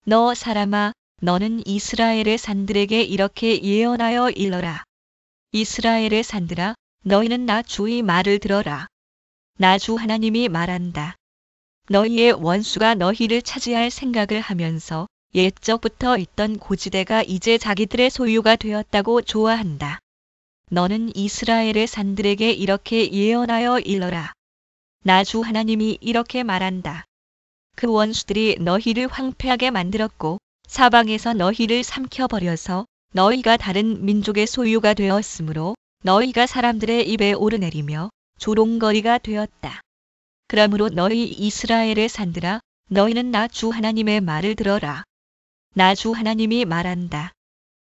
너 사람아, 너는 이스라엘의 산들에게 이렇게 예언하여 일러라. 이스라엘의 산들아, 너희는 나 주의 말을 들어라. 나 주 하나님이 말한다. 너희의 원수가 너희를 차지할 생각을 하면서 옛적부터 있던 고지대가 이제 자기들의 소유가 되었다고 좋아한다. 너는 이스라엘의 산들에게 이렇게 예언하여 일러라. 나 주 하나님이 이렇게 말한다. 그 원수들이 너희를 황폐하게 만들었고 사방에서 너희를 삼켜버려서 너희가 다른 민족의 소유가 되었으므로 너희가 사람들의 입에 오르내리며 조롱거리가 되었다. 그러므로 너희 이스라엘의 산들아, 너희는 나 주 하나님의 말을 들어라. 나 주 하나님이 말한다.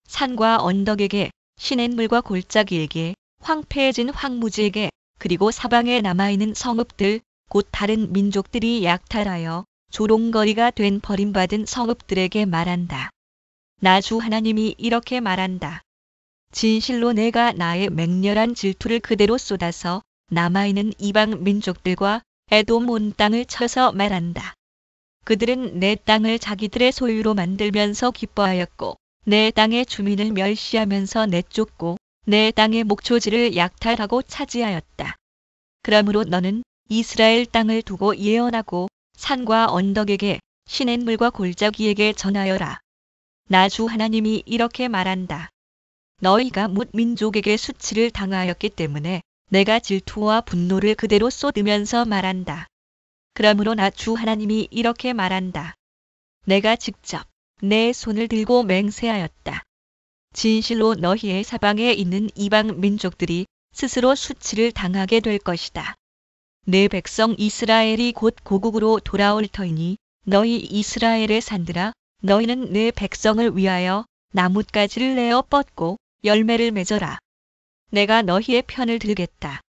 산과 언덕에게, 시냇물과 골짜기에게, 황폐해진 황무지에게, 그리고 사방에 남아있는 성읍들, 곧 다른 민족들이 약탈하여 조롱거리가 된 버림받은 성읍들에게 말한다. 나 주 하나님이 이렇게 말한다. 진실로 내가 나의 맹렬한 질투를 그대로 쏟아서 남아있는 이방 민족들과 에돔 온 땅을 쳐서 말한다. 그들은 내 땅을 자기들의 소유로 만들면서 기뻐하였고 내 땅의 주민을 멸시하면서 내쫓고 내 땅의 목초지를 약탈하고 차지하였다. 그러므로 너는 이스라엘 땅을 두고 예언하고 산과 언덕에게, 시냇물과 골짜기에게 전하여라. 나 주 하나님이 이렇게 말한다. 너희가 뭇 민족에게 수치를 당하였기 때문에 내가 질투와 분노를 그대로 쏟으면서 말한다. 그러므로 나 주 하나님이 이렇게 말한다. 내가 직접 내 손을 들고 맹세하였다. 진실로 너희의 사방에 있는 이방 민족들이 스스로 수치를 당하게 될 것이다. 내 백성 이스라엘이 곧 고국으로 돌아올 터이니 너희 이스라엘의 산들아, 너희는 내 백성을 위하여 나뭇가지를 내어 뻗고 열매를 맺어라. 내가 너희의 편을 들겠다.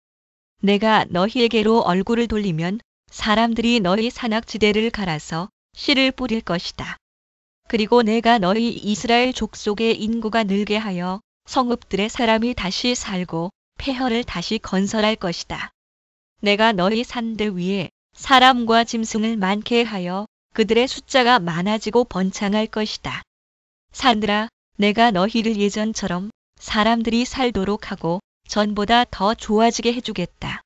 내가 너희에게로 얼굴을 돌리면 사람들이 너희 산악지대를 갈아서 씨를 뿌릴 것이다. 그리고 내가 너희 이스라엘 족속의 인구가 늘게 하여 성읍들의 사람이 다시 살고 폐허를 다시 건설할 것이다. 내가 너희 산들 위에 사람과 짐승을 많게 하여 그들의 숫자가 많아지고 번창할 것이다. 산들아, 내가 너희를 예전처럼 사람들이 살도록 하고 전보다 더 좋아지게 해주겠다.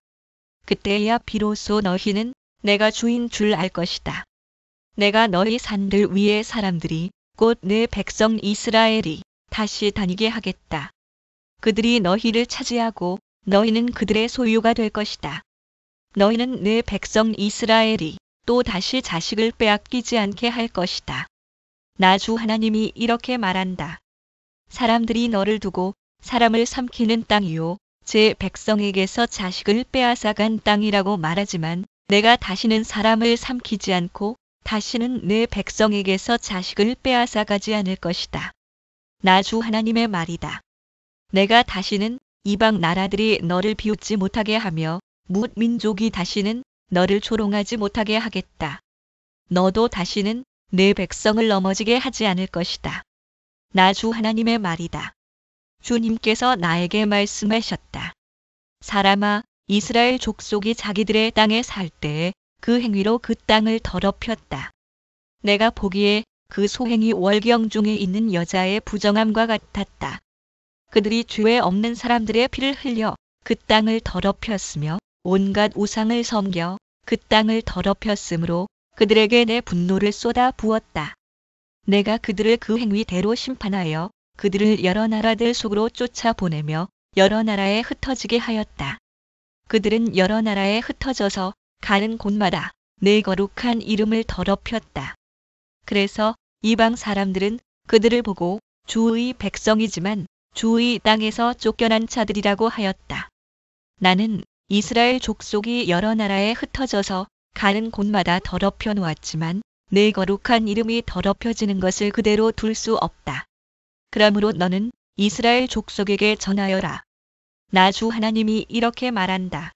그때야 비로소 너희는 내가 주인 줄 알 것이다. 내가 너희 산들 위에 사람들이 곧 내 백성 이스라엘이 다시 다니게 하겠다. 그들이 너희를 차지하고 너희는 그들의 소유가 될 것이다. 너희는 내 백성 이스라엘이 또 다시 자식을 빼앗기지 않게 할 것이다. 나 주 하나님이 이렇게 말한다. 사람들이 너를 두고 사람을 삼키는 땅이요, 제 백성에게서 자식을 빼앗아간 땅이라고 말하지만 내가 다시는 사람을 삼키지 않고 다시는 내 백성에게서 자식을 빼앗아가지 않을 것이다. 나 주 하나님의 말이다. 내가 다시는 이방 나라들이 너를 비웃지 못하게 하며 뭇 민족이 다시는 너를 조롱하지 못하게 하겠다. 너도 다시는 내 백성을 넘어지게 하지 않을 것이다. 나 주 하나님의 말이다. 주님께서 나에게 말씀하셨다. 사람아, 이스라엘 족속이 자기들의 땅에 살 때에 그 행위로 그 땅을 더럽혔다. 내가 보기에 그 소행이 월경 중에 있는 여자의 부정함과 같았다. 그들이 죄 없는 사람들의 피를 흘려 그 땅을 더럽혔으며 온갖 우상을 섬겨 그 땅을 더럽혔으므로 그들에게 내 분노를 쏟아 부었다. 내가 그들을 그 행위대로 심판하여 그들을 여러 나라들 속으로 쫓아보내며 여러 나라에 흩어지게 하였다. 그들은 여러 나라에 흩어져서 가는 곳마다 내 거룩한 이름을 더럽혔다. 그래서 이방 사람들은 그들을 보고 주의 백성이지만 주의 땅에서 쫓겨난 자들이라고 하였다. 나는 이스라엘 족속이 여러 나라에 흩어져서 가는 곳마다 더럽혀 놓았지만 내 거룩한 이름이 더럽혀지는 것을 그대로 둘 수 없다. 그러므로 너는 이스라엘 족속에게 전하여라. 나 주 하나님이 이렇게 말한다.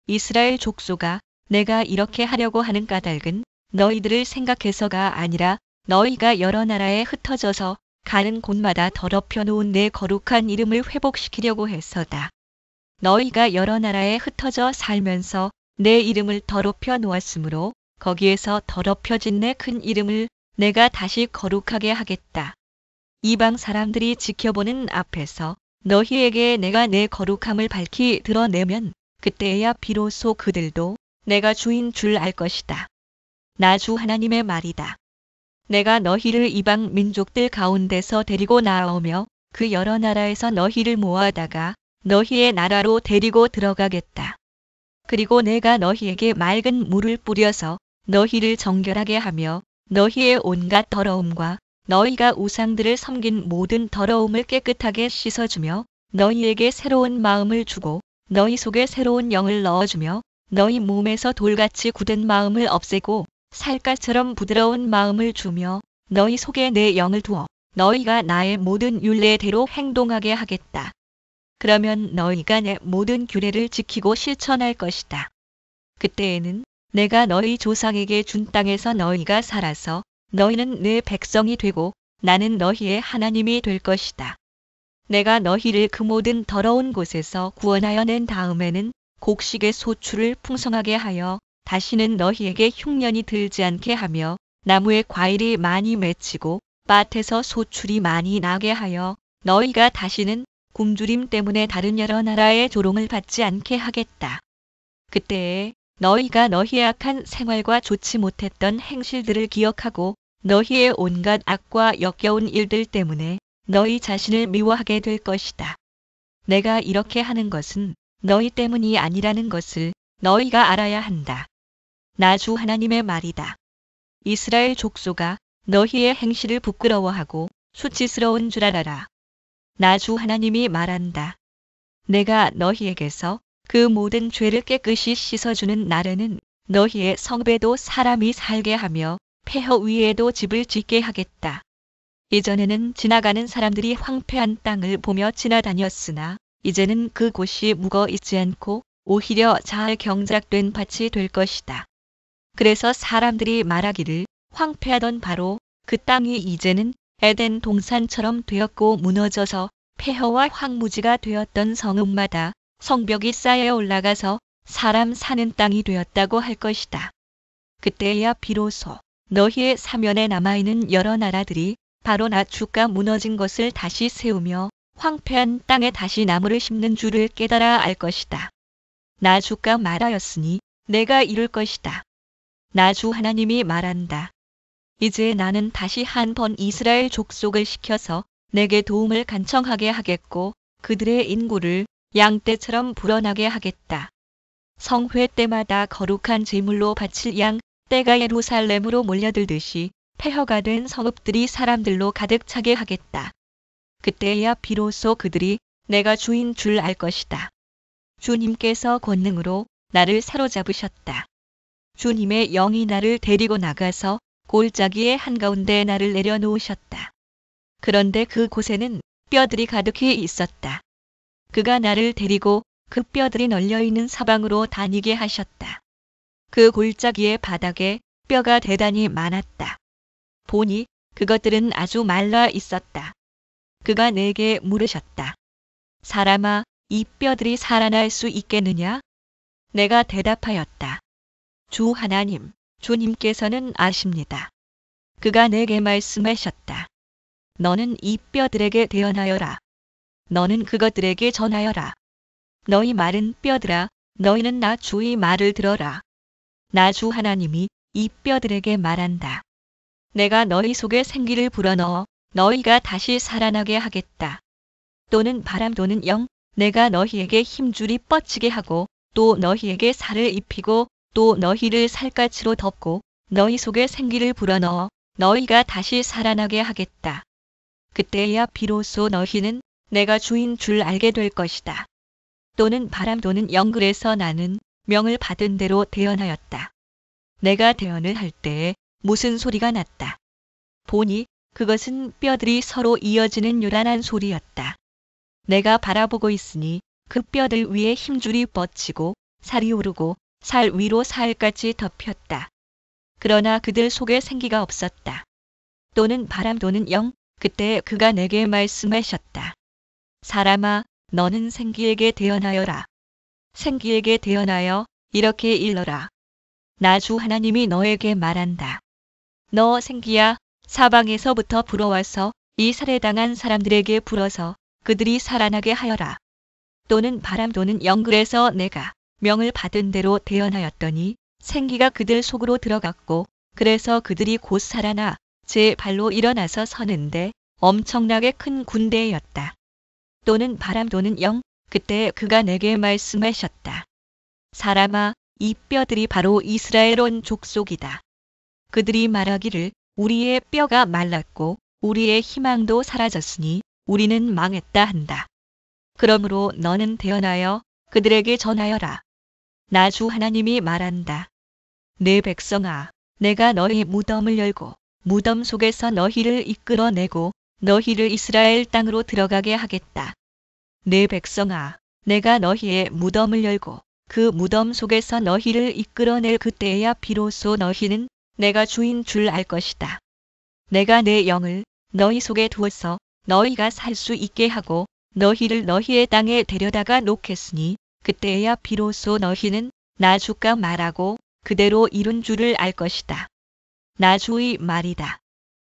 이스라엘 족속아, 내가 이렇게 하려고 하는 까닭은 너희들을 생각해서가 아니라 너희가 여러 나라에 흩어져서 가는 곳마다 더럽혀 놓은 내 거룩한 이름을 회복시키려고 해서다. 너희가 여러 나라에 흩어져 살면서 내 이름을 더럽혀 놓았으므로 거기에서 더럽혀진 내 큰 이름을 내가 다시 거룩하게 하겠다. 이방 사람들이 지켜보는 앞에서 너희에게 내가 내 거룩함을 밝히 드러내면 그때야 비로소 그들도 내가 주인 줄 알 것이다. 나 주 하나님의 말이다. 내가 너희를 이방 민족들 가운데서 데리고 나오며 그 여러 나라에서 너희를 모아다가 너희의 나라로 데리고 들어가겠다. 그리고 내가 너희에게 맑은 물을 뿌려서 너희를 정결하게 하며 너희의 온갖 더러움과 너희가 우상들을 섬긴 모든 더러움을 깨끗하게 씻어주며 너희에게 새로운 마음을 주고 너희 속에 새로운 영을 넣어주며 너희 몸에서 돌같이 굳은 마음을 없애고 살갗처럼 부드러운 마음을 주며 너희 속에 내 영을 두어 너희가 나의 모든 율례대로 행동하게 하겠다. 그러면 너희가 내 모든 규례를 지키고 실천할 것이다. 그때에는 내가 너희 조상에게 준 땅에서 너희가 살아서 너희는 내 백성이 되고 나는 너희의 하나님이 될 것이다. 내가 너희를 그 모든 더러운 곳에서 구원하여 낸 다음에는 곡식의 소출을 풍성하게 하여 다시는 너희에게 흉년이 들지 않게 하며 나무에 과일이 많이 맺히고 밭에서 소출이 많이 나게 하여 너희가 다시는 굶주림 때문에 다른 여러 나라의 조롱을 받지 않게 하겠다. 그때에 너희가 너희의 악한 생활과 좋지 못했던 행실들을 기억하고 너희의 온갖 악과 역겨운 일들 때문에 너희 자신을 미워하게 될 것이다. 내가 이렇게 하는 것은 너희 때문이 아니라는 것을 너희가 알아야 한다. 나 주 하나님의 말이다. 이스라엘 족속아 너희의 행실을 부끄러워하고 수치스러운 줄 알아라. 나 주 하나님이 말한다. 내가 너희에게서 그 모든 죄를 깨끗이 씻어주는 날에는 너희의 성배도 사람이 살게 하며 폐허 위에도 집을 짓게 하겠다. 이전에는 지나가는 사람들이 황폐한 땅을 보며 지나다녔으나 이제는 그 곳이 묵어 있지 않고 오히려 잘 경작된 밭이 될 것이다. 그래서 사람들이 말하기를 황폐하던 바로 그 땅이 이제는 에덴 동산처럼 되었고 무너져서 폐허와 황무지가 되었던 성읍마다 성벽이 쌓여 올라가서 사람 사는 땅이 되었다고 할 것이다. 그때야 비로소 너희의 사면에 남아있는 여러 나라들이 바로 나 주가 무너진 것을 다시 세우며 황폐한 땅에 다시 나무를 심는 줄을 깨달아 알 것이다. 나 주가 말하였으니 내가 이룰 것이다. 나 주 하나님이 말한다. 이제 나는 다시 한 번 이스라엘 족속을 시켜서 내게 도움을 간청하게 하겠고 그들의 인구를 양떼처럼 불어나게 하겠다. 성회 때마다 거룩한 제물로 바칠 양 떼가 예루살렘으로 몰려들듯이 폐허가 된 성읍들이 사람들로 가득 차게 하겠다. 그때야 비로소 그들이 내가 주인 줄 알 것이다. 주님께서 권능으로 나를 사로잡으셨다. 주님의 영이 나를 데리고 나가서 골짜기의 한가운데 나를 내려놓으셨다. 그런데 그곳에는 뼈들이 가득히 있었다. 그가 나를 데리고 그 뼈들이 널려있는 사방으로 다니게 하셨다. 그 골짜기의 바닥에 뼈가 대단히 많았다. 보니 그것들은 아주 말라 있었다. 그가 내게 물으셨다. 사람아, 이 뼈들이 살아날 수 있겠느냐? 내가 대답하였다. 주 하나님, 주님께서는 아십니다. 그가 내게 말씀하셨다. 너는 이 뼈들에게 대언하여라. 너는 그것들에게 전하여라. 너희 마른 뼈들아, 너희는 나 주의 말을 들어라. 나 주 하나님이 이 뼈들에게 말한다. 내가 너희 속에 생기를 불어넣어 너희가 다시 살아나게 하겠다. 또는 바람 도는 영, 내가 너희에게 힘줄이 뻗치게 하고 또 너희에게 살을 입히고 또 너희를 살갗으로 덮고 너희 속에 생기를 불어넣어 너희가 다시 살아나게 하겠다. 그때야 비로소 너희는 내가 주인 줄 알게 될 것이다. 또는 바람 도는 영, 그래서 나는 명을 받은 대로 대언하였다. 내가 대언을 할 때에 무슨 소리가 났다. 보니 그것은 뼈들이 서로 이어지는 요란한 소리였다. 내가 바라보고 있으니 그 뼈들 위에 힘줄이 뻗치고 살이 오르고 살 위로 살같이 덮였다. 그러나 그들 속에 생기가 없었다. 또는 바람 도는 영, 그때 그가 내게 말씀하셨다. 사람아, 너는 생기에게 대언하여라. 생기에게 대언하여 이렇게 일러라. 나 주 하나님이 너에게 말한다. 너 생기야, 사방에서부터 불어와서 이 살해당한 사람들에게 불어서 그들이 살아나게 하여라. 또는 바람 도는 영글에서 내가 명을 받은 대로 대언하였더니 생기가 그들 속으로 들어갔고 그래서 그들이 곧 살아나 제 발로 일어나서 서는데 엄청나게 큰 군대였다. 또는 바람 도는 영, 그때 그가 내게 말씀하셨다. 사람아, 이 뼈들이 바로 이스라엘 온 족속이다. 그들이 말하기를 우리의 뼈가 말랐고 우리의 희망도 사라졌으니 우리는 망했다 한다. 그러므로 너는 대언하여 그들에게 전하여라. 나 주 하나님이 말한다. 내 백성아, 내가 너희 무덤을 열고 무덤 속에서 너희를 이끌어내고 너희를 이스라엘 땅으로 들어가게 하겠다. 내 백성아, 내가 너희의 무덤을 열고 그 무덤 속에서 너희를 이끌어낼 그때야 비로소 너희는 내가 주인 줄 알 것이다. 내가 내 영을 너희 속에 두어서 너희가 살 수 있게 하고 너희를 너희의 땅에 데려다가 놓겠으니 그때야 비로소 너희는 나 주가 말하고 그대로 이룬 줄을 알 것이다. 나 주의 말이다.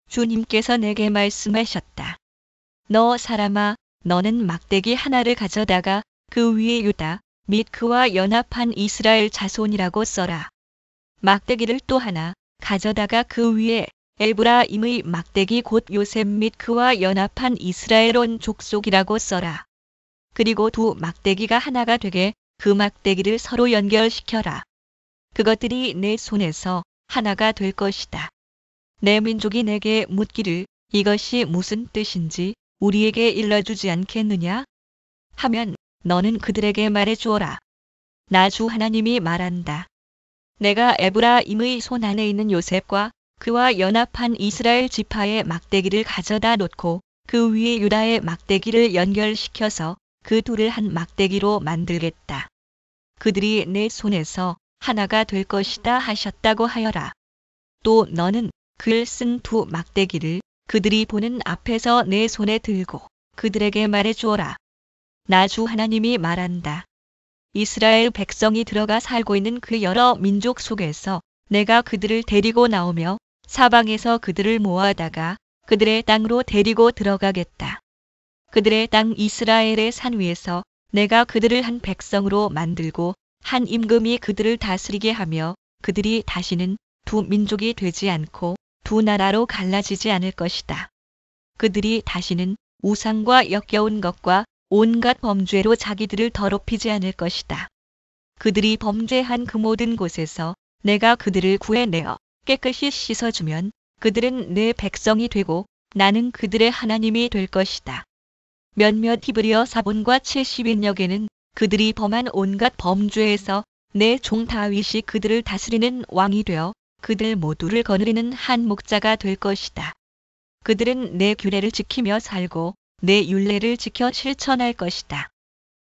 주님께서 내게 말씀하셨다. 너 사람아, 너는 막대기 하나를 가져다가 그 위에 유다 및 그와 연합한 이스라엘 자손이라고 써라. 막대기를 또 하나 가져다가 그 위에 에브라임의 막대기 곧 요셉 및 그와 연합한 이스라엘 온 족속이라고 써라. 그리고 두 막대기가 하나가 되게 그 막대기를 서로 연결시켜라. 그것들이 내 손에서 하나가 될 것이다. 내 민족이 내게 묻기를 이것이 무슨 뜻인지 우리에게 일러주지 않겠느냐? 하면 너는 그들에게 말해주어라. 나 주 하나님이 말한다. 내가 에브라임의 손 안에 있는 요셉과 그와 연합한 이스라엘 지파의 막대기를 가져다 놓고 그 위에 유다의 막대기를 연결시켜서 그 둘을 한 막대기로 만들겠다. 그들이 내 손에서 하나가 될 것이다 하셨다고 하여라. 또 너는 글 쓴 두 막대기를 그들이 보는 앞에서 내 손에 들고 그들에게 말해주어라. 나 주 하나님이 말한다. 이스라엘 백성이 들어가 살고 있는 그 여러 민족 속에서 내가 그들을 데리고 나오며 사방에서 그들을 모아다가 그들의 땅으로 데리고 들어가겠다. 그들의 땅 이스라엘의 산 위에서 내가 그들을 한 백성으로 만들고 한 임금이 그들을 다스리게 하며 그들이 다시는 두 민족이 되지 않고 두 나라로 갈라지지 않을 것이다. 그들이 다시는 우상과 역겨운 것과 온갖 범죄로 자기들을 더럽히지 않을 것이다. 그들이 범죄한 그 모든 곳에서 내가 그들을 구해내어 깨끗이 씻어주면 그들은 내 백성이 되고 나는 그들의 하나님이 될 것이다. 몇몇 히브리어 사본과 70인역에는 그들이 범한 온갖 범죄에서 내 종 다윗이 그들을 다스리는 왕이 되어 그들 모두를 거느리는 한 목자가 될 것이다. 그들은 내 규례를 지키며 살고 내 율례를 지켜 실천할 것이다.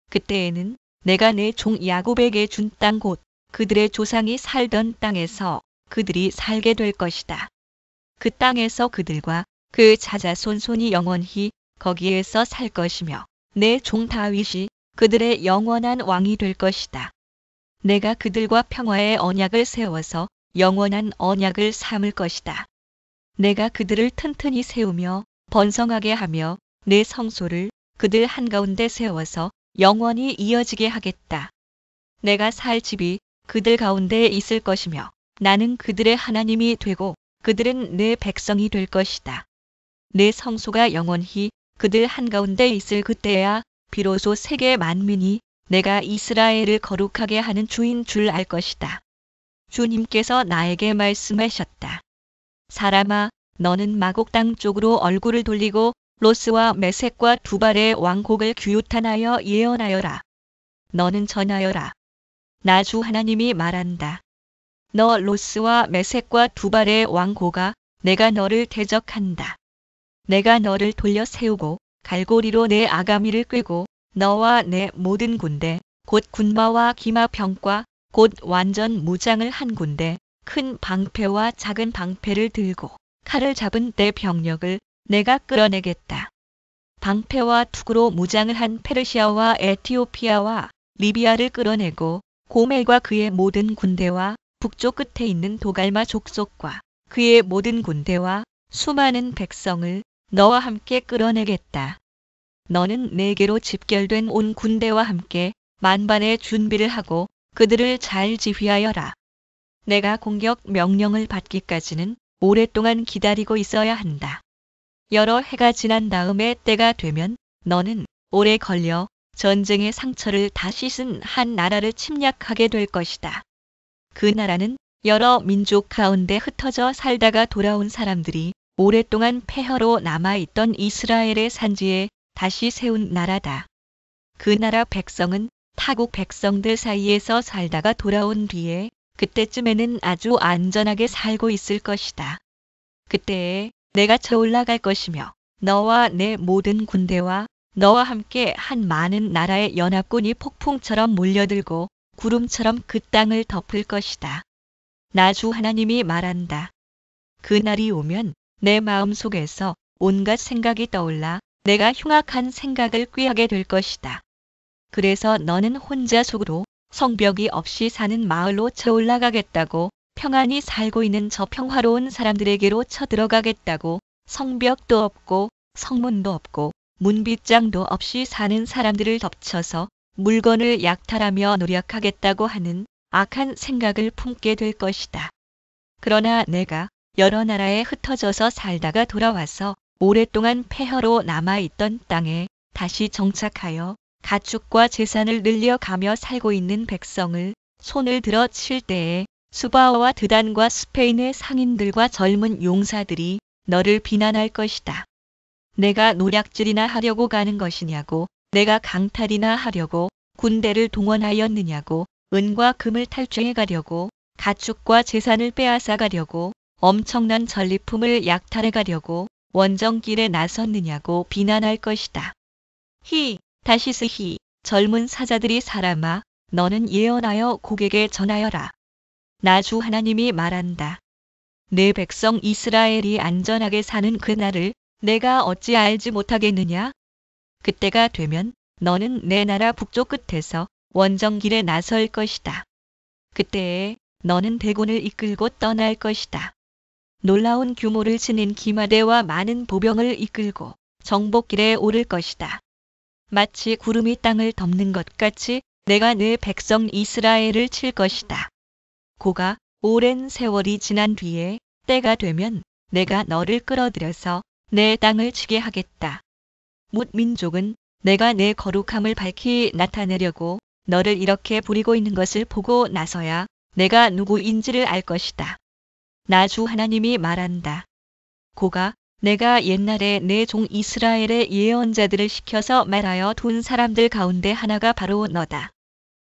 그때에는 내가 내 종 야곱에게 준 땅 곧 그들의 조상이 살던 땅에서 그들이 살게 될 것이다. 그 땅에서 그들과 그 자자손손이 영원히 거기에서 살 것이며 내 종 다윗이 그들의 영원한 왕이 될 것이다. 내가 그들과 평화의 언약을 세워서 영원한 언약을 삼을 것이다. 내가 그들을 튼튼히 세우며 번성하게 하며 내 성소를 그들 한가운데 세워서 영원히 이어지게 하겠다. 내가 살 집이 그들 가운데 있을 것이며 나는 그들의 하나님이 되고 그들은 내 백성이 될 것이다. 내 성소가 영원히 그들 한가운데 있을 그때야 비로소 세계 만민이 내가 이스라엘을 거룩하게 하는 주인 줄 알 것이다. 주님께서 나에게 말씀하셨다. 사람아, 너는 마곡 땅 쪽으로 얼굴을 돌리고 로스와 메섹과 두발의 왕곡을 규탄하여 예언하여라. 너는 전하여라. 나 주 하나님이 말한다. 너 로스와 메섹과 두발의 왕고가 내가 너를 대적한다. 내가 너를 돌려 세우고 갈고리로 내 아가미를 꿰고 너와 내 모든 군대 곧 군마와 기마 병과 곧 완전 무장을 한 군대 큰 방패와 작은 방패를 들고 칼을 잡은 내 병력을 내가 끌어내겠다. 방패와 투구로 무장을 한 페르시아와 에티오피아와 리비아를 끌어내고 고멜과 그의 모든 군대와 북쪽 끝에 있는 도갈마 족속과 그의 모든 군대와 수많은 백성을 너와 함께 끌어내겠다. 너는 내게로 집결된 온 군대와 함께 만반의 준비를 하고 그들을 잘 지휘하여라. 내가 공격 명령을 받기까지는 오랫동안 기다리고 있어야 한다. 여러 해가 지난 다음에 때가 되면 너는 오래 걸려 전쟁의 상처를 다 씻은 한 나라를 침략하게 될 것이다. 그 나라는 여러 민족 가운데 흩어져 살다가 돌아온 사람들이 오랫동안 폐허로 남아있던 이스라엘의 산지에 다시 세운 나라다. 그 나라 백성은 타국 백성들 사이에서 살다가 돌아온 뒤에 그때쯤에는 아주 안전하게 살고 있을 것이다. 그때에 내가 쳐올라갈 것이며 너와 내 모든 군대와 너와 함께 한 많은 나라의 연합군이 폭풍처럼 몰려들고 구름처럼 그 땅을 덮을 것이다. 나 주 하나님이 말한다. 그날이 오면 내 마음속에서 온갖 생각이 떠올라 내가 흉악한 생각을 꾀하게 될 것이다. 그래서 너는 혼자 속으로 성벽이 없이 사는 마을로 쳐올라가겠다고 평안히 살고 있는 저 평화로운 사람들에게로 쳐들어가겠다고 성벽도 없고 성문도 없고 문빗장도 없이 사는 사람들을 덮쳐서 물건을 약탈하며 노력하겠다고 하는 악한 생각을 품게 될 것이다. 그러나 내가 여러 나라에 흩어져서 살다가 돌아와서 오랫동안 폐허로 남아있던 땅에 다시 정착하여 가축과 재산을 늘려가며 살고 있는 백성을 손을 들어 칠 때에 수바와 드단과 스페인의 상인들과 젊은 용사들이 너를 비난할 것이다. 내가 노략질이나 하려고 가는 것이냐고, 내가 강탈이나 하려고 군대를 동원하였느냐고, 은과 금을 탈취해 가려고 가축과 재산을 빼앗아 가려고 엄청난 전리품을 약탈해 가려고 원정길에 나섰느냐고 비난할 것이다. 다시스 젊은 사자들이 사람아, 너는 예언하여 곡에게 전하여라. 나 주 하나님이 말한다. 내 백성 이스라엘이 안전하게 사는 그날을 내가 어찌 알지 못하겠느냐? 그때가 되면 너는 내 나라 북쪽 끝에서 원정길에 나설 것이다. 그때에 너는 대군을 이끌고 떠날 것이다. 놀라운 규모를 지닌 기마대와 많은 보병을 이끌고 정복길에 오를 것이다. 마치 구름이 땅을 덮는 것 같이 내가 내 백성 이스라엘을 칠 것이다. 고가 오랜 세월이 지난 뒤에 때가 되면 내가 너를 끌어들여서 내 땅을 치게 하겠다. 뭇 민족은 내가 내 거룩함을 밝히 나타내려고 너를 이렇게 부리고 있는 것을 보고 나서야 내가 누구인지를 알 것이다. 나 주 하나님이 말한다. 고가 내가 옛날에 내 종 이스라엘의 예언자들을 시켜서 말하여 둔 사람들 가운데 하나가 바로 너다.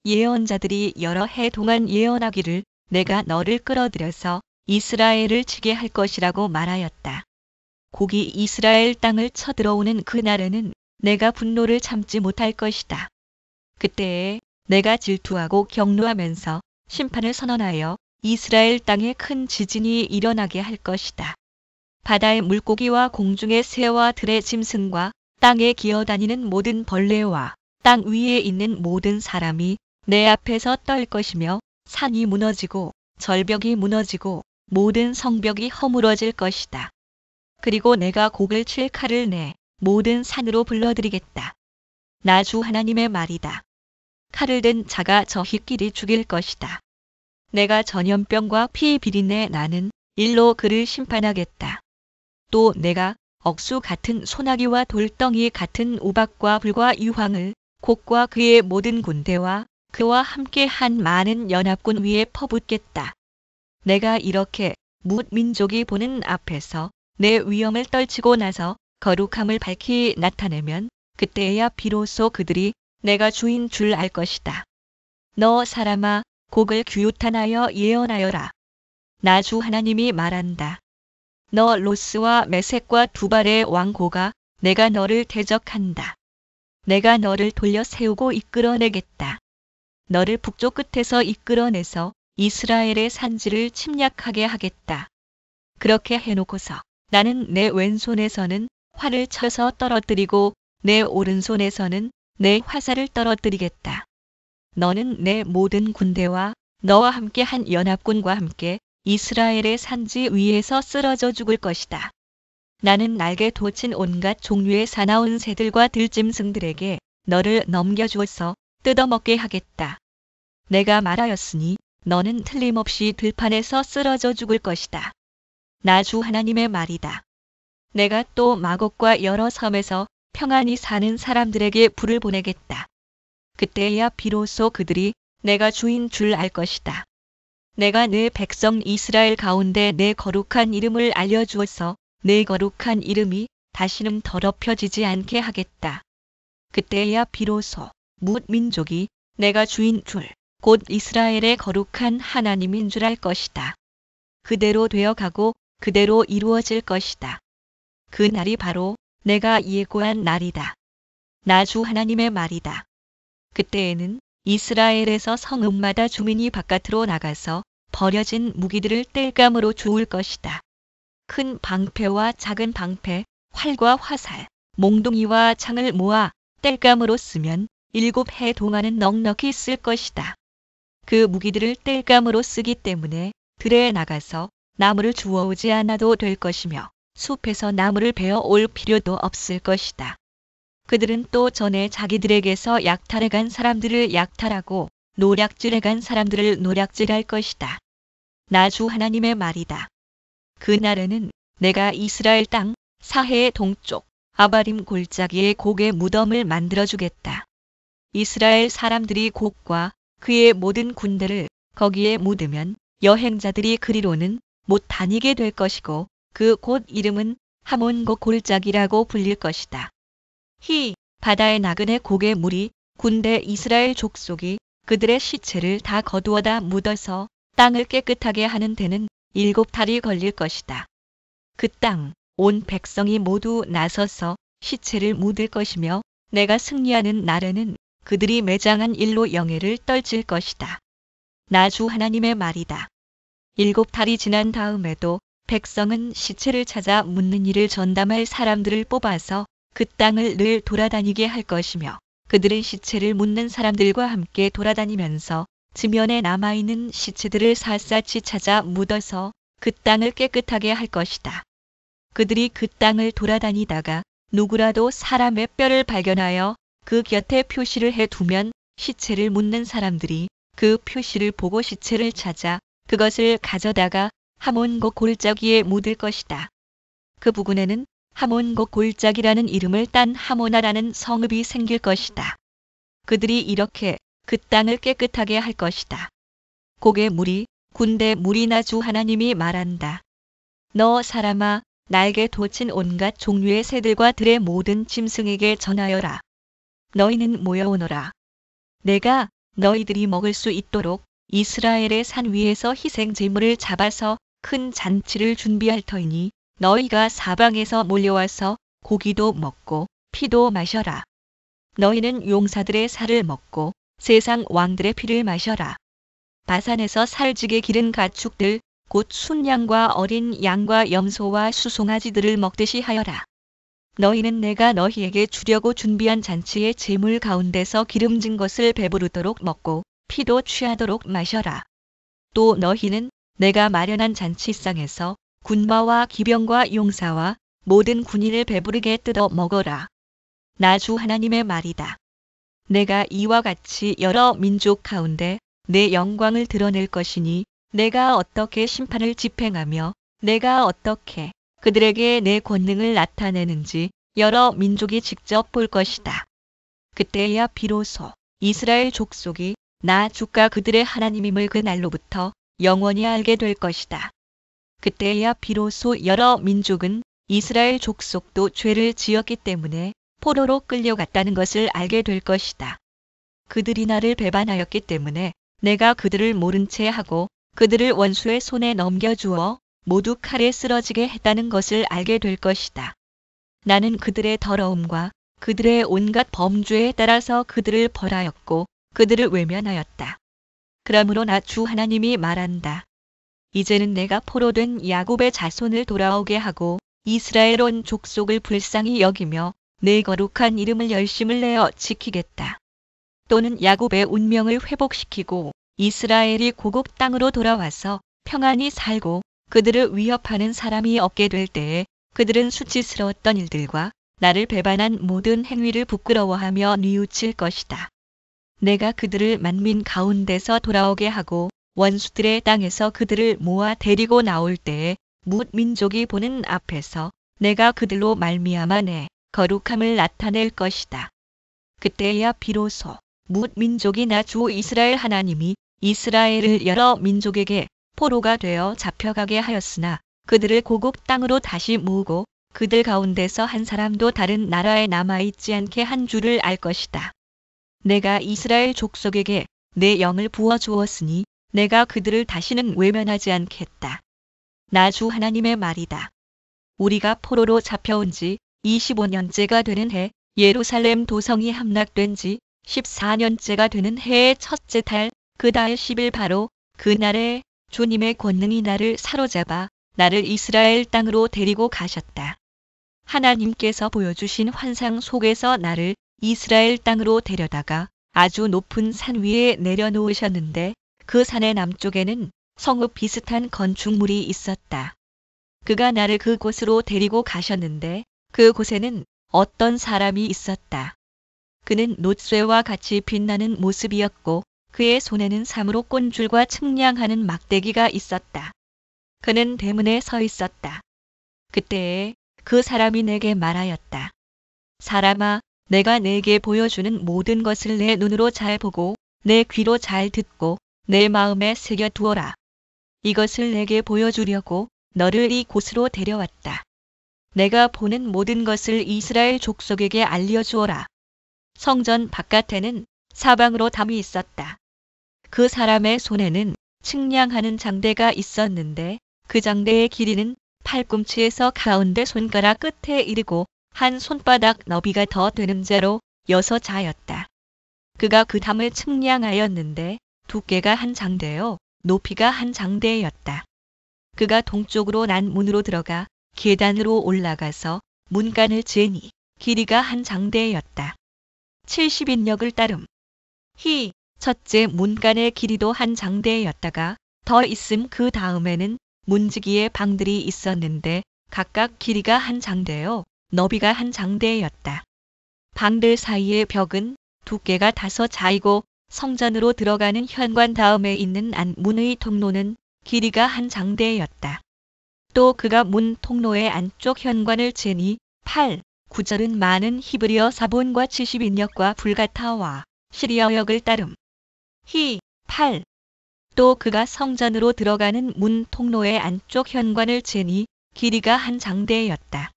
예언자들이 여러 해 동안 예언하기를 내가 너를 끌어들여서 이스라엘을 치게 할 것이라고 말하였다. 곡이 이스라엘 땅을 쳐들어오는 그날에는 내가 분노를 참지 못할 것이다. 그때에 내가 질투하고 격노하면서 심판을 선언하여 이스라엘 땅에 큰 지진이 일어나게 할 것이다. 바다의 물고기와 공중의 새와 들의 짐승과 땅에 기어다니는 모든 벌레와 땅 위에 있는 모든 사람이 내 앞에서 떨 것이며 산이 무너지고 절벽이 무너지고 모든 성벽이 허물어질 것이다. 그리고 내가 곡을 칠 칼을 내 모든 산으로 불러들이겠다. 나 주 하나님의 말이다. 칼을 든 자가 저희끼리 죽일 것이다. 내가 전염병과 피 비린내 나는 일로 그를 심판하겠다. 또 내가 억수 같은 소나기와 돌덩이 같은 우박과 불과 유황을 곡과 그의 모든 군대와 그와 함께 한 많은 연합군 위에 퍼붓겠다. 내가 이렇게 뭇 민족이 보는 앞에서 내 위엄을 떨치고 나서 거룩함을 밝히 나타내면 그때야 비로소 그들이 내가 주인 줄 알 것이다. 너 사람아, 곡을 규탄하여 예언하여라. 나 주 하나님이 말한다. 너 로스와 메섹과 두발의 왕 고가, 내가 너를 대적한다. 내가 너를 돌려 세우고 이끌어내겠다. 너를 북쪽 끝에서 이끌어내서 이스라엘의 산지를 침략하게 하겠다. 그렇게 해놓고서 나는 내 왼손에서는 활을 쳐서 떨어뜨리고 내 오른손에서는 내 화살을 떨어뜨리겠다. 너는 내 모든 군대와 너와 함께 한 연합군과 함께 이스라엘의 산지 위에서 쓰러져 죽을 것이다. 나는 날개 돋친 온갖 종류의 사나운 새들과 들짐승들에게 너를 넘겨주어서 뜯어먹게 하겠다. 내가 말하였으니 너는 틀림없이 들판에서 쓰러져 죽을 것이다. 나 주 하나님의 말이다. 내가 또 마곡과 여러 섬에서 평안히 사는 사람들에게 불을 보내겠다. 그때야 비로소 그들이 내가 주인 줄 알 것이다. 내가 내 백성 이스라엘 가운데 내 거룩한 이름을 알려주어서 내 거룩한 이름이 다시는 더럽혀지지 않게 하겠다. 그때야 비로소 뭇 민족이 내가 주인 줄, 곧 이스라엘의 거룩한 하나님인 줄 알 것이다. 그대로 되어가고 그대로 이루어질 것이다. 그 날이 바로 내가 예고한 날이다. 나 주 하나님의 말이다. 그때에는 이스라엘에서 성읍마다 주민이 바깥으로 나가서 버려진 무기들을 땔감으로 주울 것이다. 큰 방패와 작은 방패, 활과 화살, 몽둥이와 창을 모아 땔감으로 쓰면 7해 동안은 넉넉히 쓸 것이다. 그 무기들을 땔감으로 쓰기 때문에 들에 나가서 나무를 주워오지 않아도 될 것이며 숲에서 나무를 베어 올 필요도 없을 것이다. 그들은 또 전에 자기들에게서 약탈해 간 사람들을 약탈하고 노략질해 간 사람들을 노략질할 것이다. 나 주 하나님의 말이다. 그날에는 내가 이스라엘 땅 사해의 동쪽 아바림 골짜기에 곡의 무덤을 만들어주겠다. 이스라엘 사람들이 곡과 그의 모든 군대를 거기에 묻으면 여행자들이 그리로는 못 다니게 될 것이고 그 곳 이름은 하몬곡 골짜기라고 불릴 것이다. 바다의 나그네 곡의 물이 군대 이스라엘 족속이 그들의 시체를 다 거두어다 묻어서 땅을 깨끗하게 하는 데는 7달이 걸릴 것이다. 그 땅, 온 백성이 모두 나서서 시체를 묻을 것이며 내가 승리하는 날에는 그들이 매장한 일로 영예를 떨칠 것이다. 나 주 하나님의 말이다. 7달이 지난 다음에도 백성은 시체를 찾아 묻는 일을 전담할 사람들을 뽑아서 그 땅을 늘 돌아다니게 할 것이며 그들은 시체를 묻는 사람들과 함께 돌아다니면서 지면에 남아있는 시체들을 샅샅이 찾아 묻어서 그 땅을 깨끗하게 할 것이다. 그들이 그 땅을 돌아다니다가 누구라도 사람의 뼈를 발견하여 그 곁에 표시를 해두면 시체를 묻는 사람들이 그 표시를 보고 시체를 찾아 그것을 가져다가 하몬곡 골짜기에 묻을 것이다. 그 부근에는 하몬곡 골짜기라는 이름을 딴 하모나라는 성읍이 생길 것이다. 그들이 이렇게 그 땅을 깨끗하게 할 것이다. 곡의 물이 군대 물이 나 주 하나님이 말한다. 너 사람아, 날개 돋친 온갖 종류의 새들과 들의 모든 짐승에게 전하여라. 너희는 모여오너라. 내가 너희들이 먹을 수 있도록 이스라엘의 산 위에서 희생 제물을 잡아서 큰 잔치를 준비할 터이니 너희가 사방에서 몰려와서 고기도 먹고 피도 마셔라. 너희는 용사들의 살을 먹고 세상 왕들의 피를 마셔라. 바산에서 살지게 기른 가축들 곧 순양과 어린 양과 염소와 수송아지들을 먹듯이 하여라. 너희는 내가 너희에게 주려고 준비한 잔치의 제물 가운데서 기름진 것을 배부르도록 먹고 피도 취하도록 마셔라. 또 너희는 내가 마련한 잔치상에서 군마와 기병과 용사와 모든 군인을 배부르게 뜯어 먹어라. 나 주 하나님의 말이다. 내가 이와 같이 여러 민족 가운데 내 영광을 드러낼 것이니 내가 어떻게 심판을 집행하며 내가 어떻게 그들에게 내 권능을 나타내는지 여러 민족이 직접 볼 것이다. 그때야 비로소 이스라엘 족속이 나 주가 그들의 하나님임을 그 날로부터 영원히 알게 될 것이다. 그때야 비로소 여러 민족은 이스라엘 족속도 죄를 지었기 때문에 포로로 끌려갔다는 것을 알게 될 것이다. 그들이 나를 배반하였기 때문에 내가 그들을 모른 채 하고 그들을 원수의 손에 넘겨주어 모두 칼에 쓰러지게 했다는 것을 알게 될 것이다. 나는 그들의 더러움과 그들의 온갖 범죄에 따라서 그들을 벌하였고 그들을 외면하였다. 그러므로 나 주 하나님이 말한다. 이제는 내가 포로된 야곱의 자손을 돌아오게 하고 이스라엘 온 족속을 불쌍히 여기며 내 거룩한 이름을 열심을 내어 지키겠다. 또는 야곱의 운명을 회복시키고 이스라엘이 고국 땅으로 돌아와서 평안히 살고 그들을 위협하는 사람이 없게 될 때에 그들은 수치스러웠던 일들과 나를 배반한 모든 행위를 부끄러워하며 뉘우칠 것이다. 내가 그들을 만민 가운데서 돌아오게 하고 원수들의 땅에서 그들을 모아 데리고 나올 때에 뭇 민족이 보는 앞에서 내가 그들로 말미암아 내 거룩함을 나타낼 것이다. 그때야 비로소 뭇 민족이 나 주 이스라엘 하나님이 이스라엘을 여러 민족에게 포로가 되어 잡혀가게 하였으나 그들을 고국 땅으로 다시 모으고 그들 가운데서 한 사람도 다른 나라에 남아있지 않게 한 줄을 알 것이다. 내가 이스라엘 족속에게 내 영을 부어 주었으니 내가 그들을 다시는 외면하지 않겠다. 나 주 하나님의 말이다. 우리가 포로로 잡혀온 지 25년째가 되는 해 예루살렘 도성이 함락된 지 14년째가 되는 해의 첫째 달 그 달 10일 바로 그날에 주님의 권능이 나를 사로잡아 나를 이스라엘 땅으로 데리고 가셨다. 하나님께서 보여주신 환상 속에서 나를 이스라엘 땅으로 데려다가 아주 높은 산 위에 내려놓으셨는데 그 산의 남쪽에는 성읍 비슷한 건축물이 있었다. 그가 나를 그곳으로 데리고 가셨는데 그곳에는 어떤 사람이 있었다. 그는 놋쇠와 같이 빛나는 모습이었고 그의 손에는 사무로 꼰줄과 측량하는 막대기가 있었다. 그는 대문에 서 있었다. 그때에 그 사람이 내게 말하였다. 사람아, 내가 내게 보여주는 모든 것을 내 눈으로 잘 보고 내 귀로 잘 듣고 내 마음에 새겨 두어라. 이것을 내게 보여주려고 너를 이곳으로 데려왔다. 내가 보는 모든 것을 이스라엘 족속에게 알려주어라. 성전 바깥에는 사방으로 담이 있었다. 그 사람의 손에는 측량하는 장대가 있었는데 그 장대의 길이는 팔꿈치에서 가운데 손가락 끝에 이르고 한 손바닥 너비가 더 되는 자로 6자였다. 그가 그 담을 측량하였는데 두께가 한 장대요 높이가 한 장대였다. 그가 동쪽으로 난 문으로 들어가 계단으로 올라가서 문간을 재니 길이가 한 장대였다. 70인역을 따름. 첫째 문간의 길이도 한 장대였다가 더 있음 그 다음에는 문지기의 방들이 있었는데 각각 길이가 한 장대요 너비가 한 장대였다. 방들 사이의 벽은 두께가 5자이고 성전으로 들어가는 현관 다음에 있는 안문의 통로는 길이가 한 장대였다. 또 그가 문 통로의 안쪽 현관을 재니 9절은 많은 히브리어 사본과 70인역과 불가타와 시리어역을 따름. 또 그가 성전으로 들어가는 문 통로의 안쪽 현관을 재니 길이가 한 장대였다.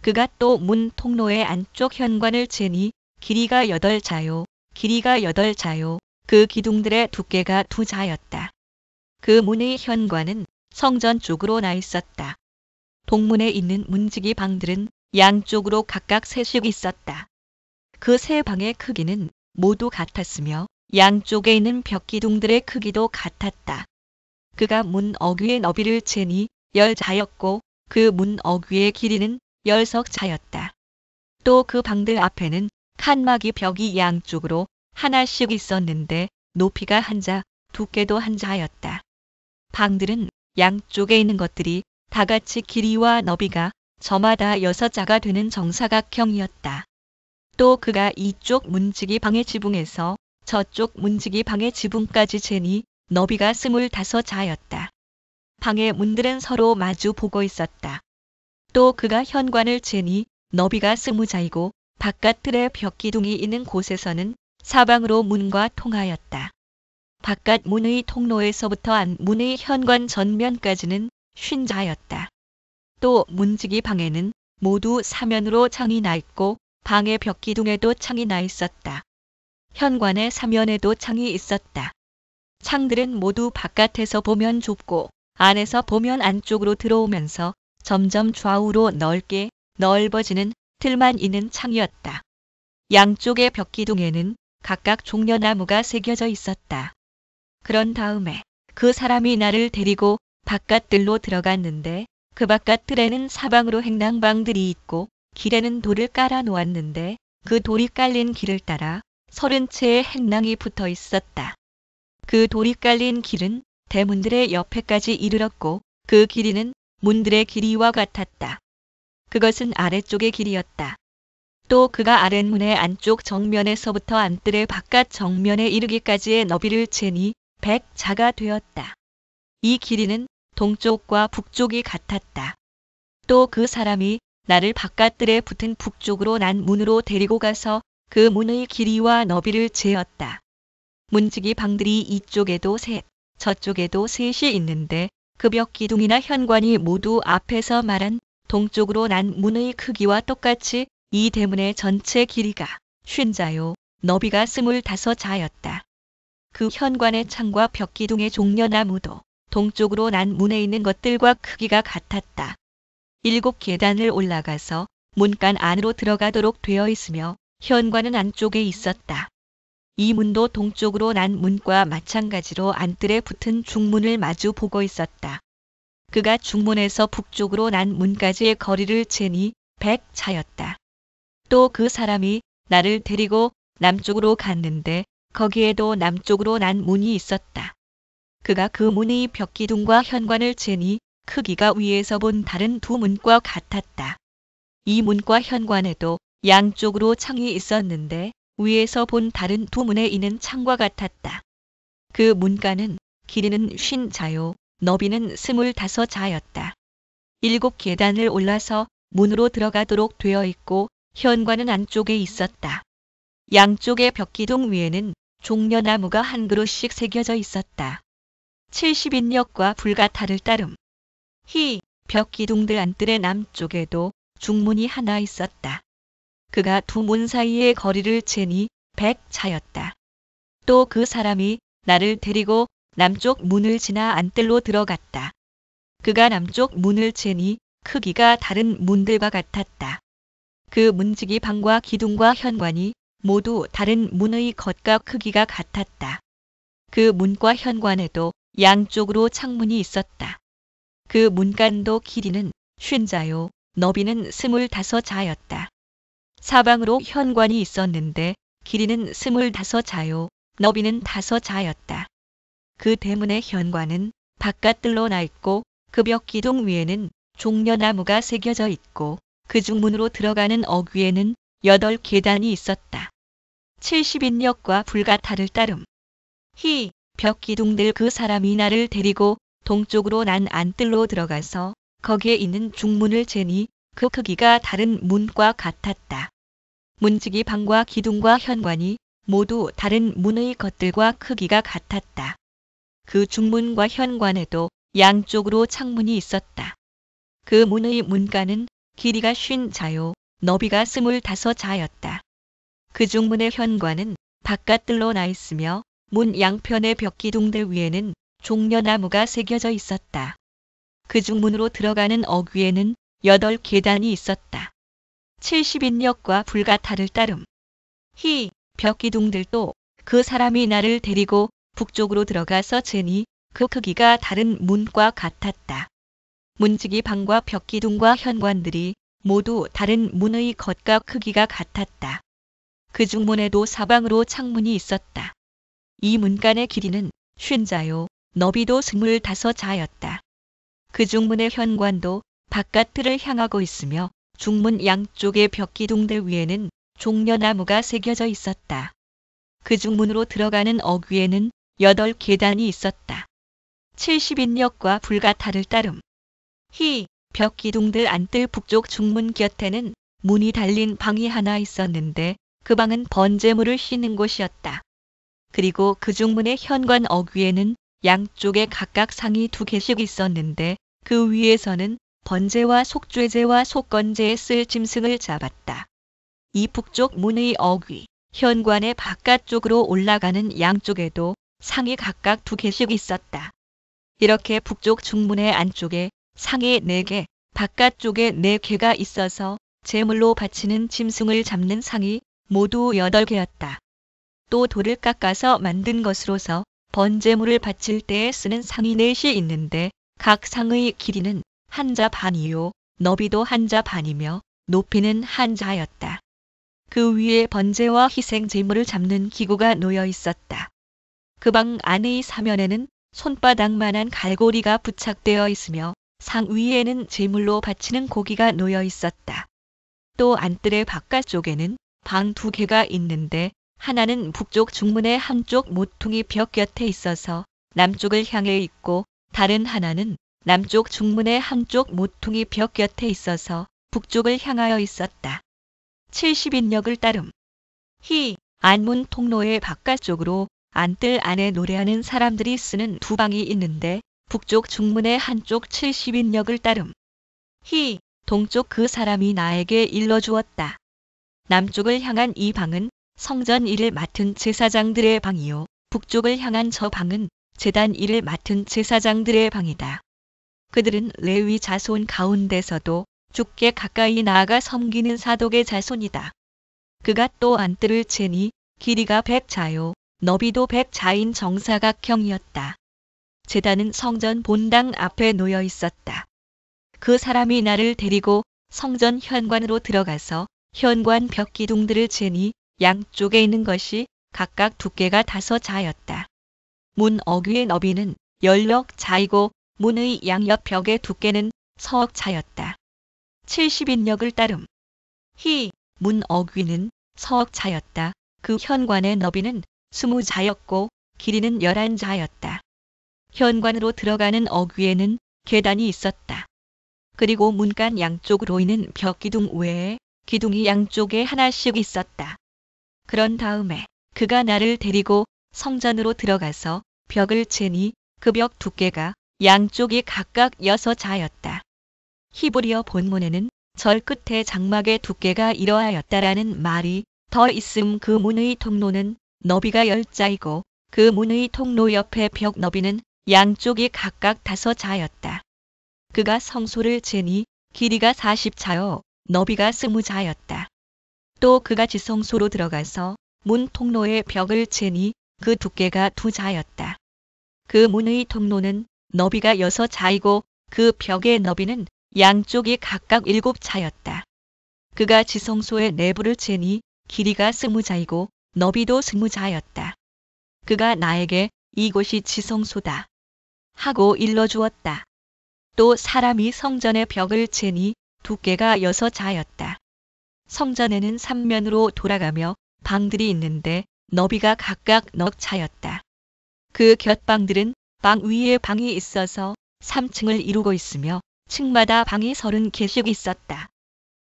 그가 또 문 통로의 안쪽 현관을 재니 길이가 8자요 길이가 8자요 그 기둥들의 두께가 2자였다. 그 문의 현관은 성전 쪽으로 나 있었다. 동문에 있는 문지기 방들은 양쪽으로 각각 3씩 있었다. 그 3방의 크기는 모두 같았으며 양쪽에 있는 벽기둥들의 크기도 같았다. 그가 문 어귀의 너비를 재니 10자였고 그 문 어귀의 길이는 10석자였다. 또 그 방들 앞에는 칸막이 벽이 양쪽으로 하나씩 있었는데 높이가 1자, 두께도 1자였다. 방들은 양쪽에 있는 것들이 다같이 길이와 너비가 저마다 6자가 되는 정사각형이었다. 또 그가 이쪽 문지기 방의 지붕에서 저쪽 문지기 방의 지붕까지 재니 너비가 25자였다. 방의 문들은 서로 마주 보고 있었다. 또 그가 현관을 재니 너비가 20자이고 바깥 틀에 벽기둥이 있는 곳에서는 사방으로 문과 통하였다. 바깥 문의 통로에서부터 안문의 현관 전면까지는 50자였다. 또 문지기 방에는 모두 사면으로 창이 나 있고 방의 벽기둥에도 창이 나 있었다. 현관의 사면에도 창이 있었다. 창들은 모두 바깥에서 보면 좁고 안에서 보면 안쪽으로 들어오면서 점점 좌우로 넓게 넓어지는 틀만 있는 창이었다. 양쪽의 벽기둥에는 각각 종려나무가 새겨져 있었다. 그런 다음에 그 사람이 나를 데리고 바깥들로 들어갔는데 그 바깥들에는 사방으로 행랑방들이 있고 길에는 돌을 깔아 놓았는데 그 돌이 깔린 길을 따라 30채의 행랑이 붙어 있었다. 그 돌이 깔린 길은 대문들의 옆에까지 이르렀고 그 길이는 문들의 길이와 같았다. 그것은 아래쪽의 길이었다. 또 그가 아랫문의 안쪽 정면에서부터 안뜰의 바깥 정면에 이르기까지의 너비를 재니 100자가 되었다. 이 길이는 동쪽과 북쪽이 같았다. 또 그 사람이 나를 바깥뜰에 붙은 북쪽으로 난 문으로 데리고 가서 그 문의 길이와 너비를 재었다. 문지기 방들이 이쪽에도 셋, 저쪽에도 셋이 있는데 그 벽 기둥이나 현관이 모두 앞에서 말한 동쪽으로 난 문의 크기와 똑같이 이 대문의 전체 길이가 50자요, 너비가 25자였다. 그 현관의 창과 벽 기둥의 종려나무도 동쪽으로 난 문에 있는 것들과 크기가 같았다. 7 계단을 올라가서 문간 안으로 들어가도록 되어 있으며 현관은 안쪽에 있었다. 이 문도 동쪽으로 난 문과 마찬가지로 안뜰에 붙은 중문을 마주 보고 있었다. 그가 중문에서 북쪽으로 난 문까지의 거리를 재니 100자였다. 또 그 사람이 나를 데리고 남쪽으로 갔는데 거기에도 남쪽으로 난 문이 있었다. 그가 그 문의 벽 기둥과 현관을 재니 크기가 위에서 본 다른 두 문과 같았다. 이 문과 현관에도 양쪽으로 창이 있었는데 위에서 본 다른 두 문에 있는 창과 같았다. 그 문간은 길이는 50자요, 너비는 25자였다. 7 계단을 올라서 문으로 들어가도록 되어 있고 현관은 안쪽에 있었다. 양쪽의 벽기둥 위에는 종려나무가 한 그루씩 새겨져 있었다. 70인역과 불가타를 따름. 벽기둥들 안뜰의 남쪽에도 중문이 하나 있었다. 그가 두 문 사이의 거리를 재니 100자였다. 또 그 사람이 나를 데리고 남쪽 문을 지나 안뜰로 들어갔다. 그가 남쪽 문을 재니 크기가 다른 문들과 같았다. 그 문지기 방과 기둥과 현관이 모두 다른 문의 겉과 크기가 같았다. 그 문과 현관에도 양쪽으로 창문이 있었다. 그 문간도 길이는 50자요, 너비는 25자였다. 사방으로 현관이 있었는데 길이는 25자요, 너비는 5자였다. 그 대문의 현관은 바깥뜰로 나 있고 그 벽 기둥 위에는 종려나무가 새겨져 있고 그 중문으로 들어가는 어귀에는 8 계단이 있었다. 70인역과 불가타를 따름. 벽 기둥들 그 사람이 나를 데리고 동쪽으로 난 안뜰로 들어가서 거기에 있는 중문을 재니 그 크기가 다른 문과 같았다. 문지기 방과 기둥과 현관이 모두 다른 문의 것들과 크기가 같았다. 그 중문과 현관에도 양쪽으로 창문이 있었다. 그 문의 문간은 길이가 50자요, 너비가 25자였다. 그 중문의 현관은 바깥뜰로 나 있으며 문 양편의 벽 기둥들 위에는 종려나무가 새겨져 있었다. 그 중문으로 들어가는 어귀에는 8 계단이 있었다. 70인역과 불가타를 따름. 벽 기둥들도 그 사람이 나를 데리고 북쪽으로 들어가서 재니 그 크기가 다른 문과 같았다. 문지기 방과 벽 기둥과 현관들이 모두 다른 문의 겉과 크기가 같았다. 그 중문에도 사방으로 창문이 있었다. 이 문간의 길이는 50자요, 너비도 25자였다. 그 중문의 현관도 바깥뜰을 향하고 있으며 중문 양쪽의 벽 기둥들 위에는 종려나무가 새겨져 있었다. 그 중문으로 들어가는 어귀에는 8 계단이 있었다. 70인역과 불가타를 따름. 벽 기둥들 안뜰 북쪽 중문 곁에는 문이 달린 방이 하나 있었는데 그 방은 번제물을 씻는 곳이었다. 그리고 그 중문의 현관 어귀에는 양쪽에 각각 상이 2개씩 있었는데 그 위에서는 번제와 속죄제와 속건제에 쓸 짐승을 잡았다. 이 북쪽 문의 어귀, 현관의 바깥쪽으로 올라가는 양쪽에도 상이 각각 2개씩 있었다. 이렇게 북쪽 중문의 안쪽에 상이 4개, 바깥쪽에 4개가 있어서 제물로 바치는 짐승을 잡는 상이 모두 8개였다. 또 돌을 깎아서 만든 것으로서 번제물을 바칠 때에 쓰는 상이 4이 있는데 각 상의 길이는 1자 반이요, 너비도 1자 반이며 높이는 1자였다. 그 위에 번제와 희생 제물을 잡는 기구가 놓여 있었다. 그 방 안의 사면에는 손바닥만한 갈고리가 부착되어 있으며 상 위에는 제물로 바치는 고기가 놓여 있었다. 또 안뜰의 바깥쪽에는 방 2개가 있는데 하나는 북쪽 중문의 한쪽 모퉁이 벽 곁에 있어서 남쪽을 향해 있고 다른 하나는 남쪽 중문의 한쪽 모퉁이 벽 곁에 있어서 북쪽을 향하여 있었다. 70인역을 따름. 안문 통로의 바깥쪽으로 안뜰 안에 노래하는 사람들이 쓰는 2방이 있는데 북쪽 중문의 한쪽 70인역을 따름. 동쪽 그 사람이 나에게 일러주었다. 남쪽을 향한 이 방은 성전 일을 맡은 제사장들의 방이요. 북쪽을 향한 저 방은 제단 일을 맡은 제사장들의 방이다. 그들은 레위 자손 가운데서도 주께 가까이 나아가 섬기는 사독의 자손이다. 그가 또 안뜰을 재니 길이가 100자요. 너비도 100자인 정사각형이었다. 제단은 성전 본당 앞에 놓여 있었다. 그 사람이 나를 데리고 성전 현관으로 들어가서 현관 벽 기둥들을 재니 양쪽에 있는 것이 각각 두께가 5자였다. 문 어귀의 너비는 16자이고 문의 양옆 벽의 두께는 서억자였다. 70인역을 따름. 문 어귀는 서억자였다. 그 현관의 너비는 20자였고 길이는 11자였다. 현관으로 들어가는 어귀에는 계단이 있었다. 그리고 문간 양쪽으로 있는 벽 기둥 외에 기둥이 양쪽에 하나씩 있었다. 그런 다음에 그가 나를 데리고 성전으로 들어가서 벽을 재니 그 벽 두께가 양쪽이 각각 6자였다. 히브리어 본문에는 절 끝에 장막의 두께가 이러하였다라는 말이 더 있음. 그 문의 통로는 너비가 10자이고 그 문의 통로 옆에 벽 너비는 양쪽이 각각 5자였다. 그가 성소를 재니 길이가 40자요. 너비가 20자였다. 또 그가 지성소로 들어가서 문 통로의 벽을 재니 그 두께가 2자였다. 그 문의 통로는 너비가 6자이고 그 벽의 너비는 양쪽이 각각 7자였다. 그가 지성소의 내부를 재니 길이가 20자이고 너비도 20자였다. 그가 나에게 이곳이 지성소다 하고 일러주었다. 또 사람이 성전의 벽을 재니 두께가 6자였다. 성전에는 3면으로 돌아가며 방들이 있는데 너비가 각각 넉 자였다. 그 곁방들은 방 위에 방이 있어서 3층을 이루고 있으며 층마다 방이 30개씩 있었다.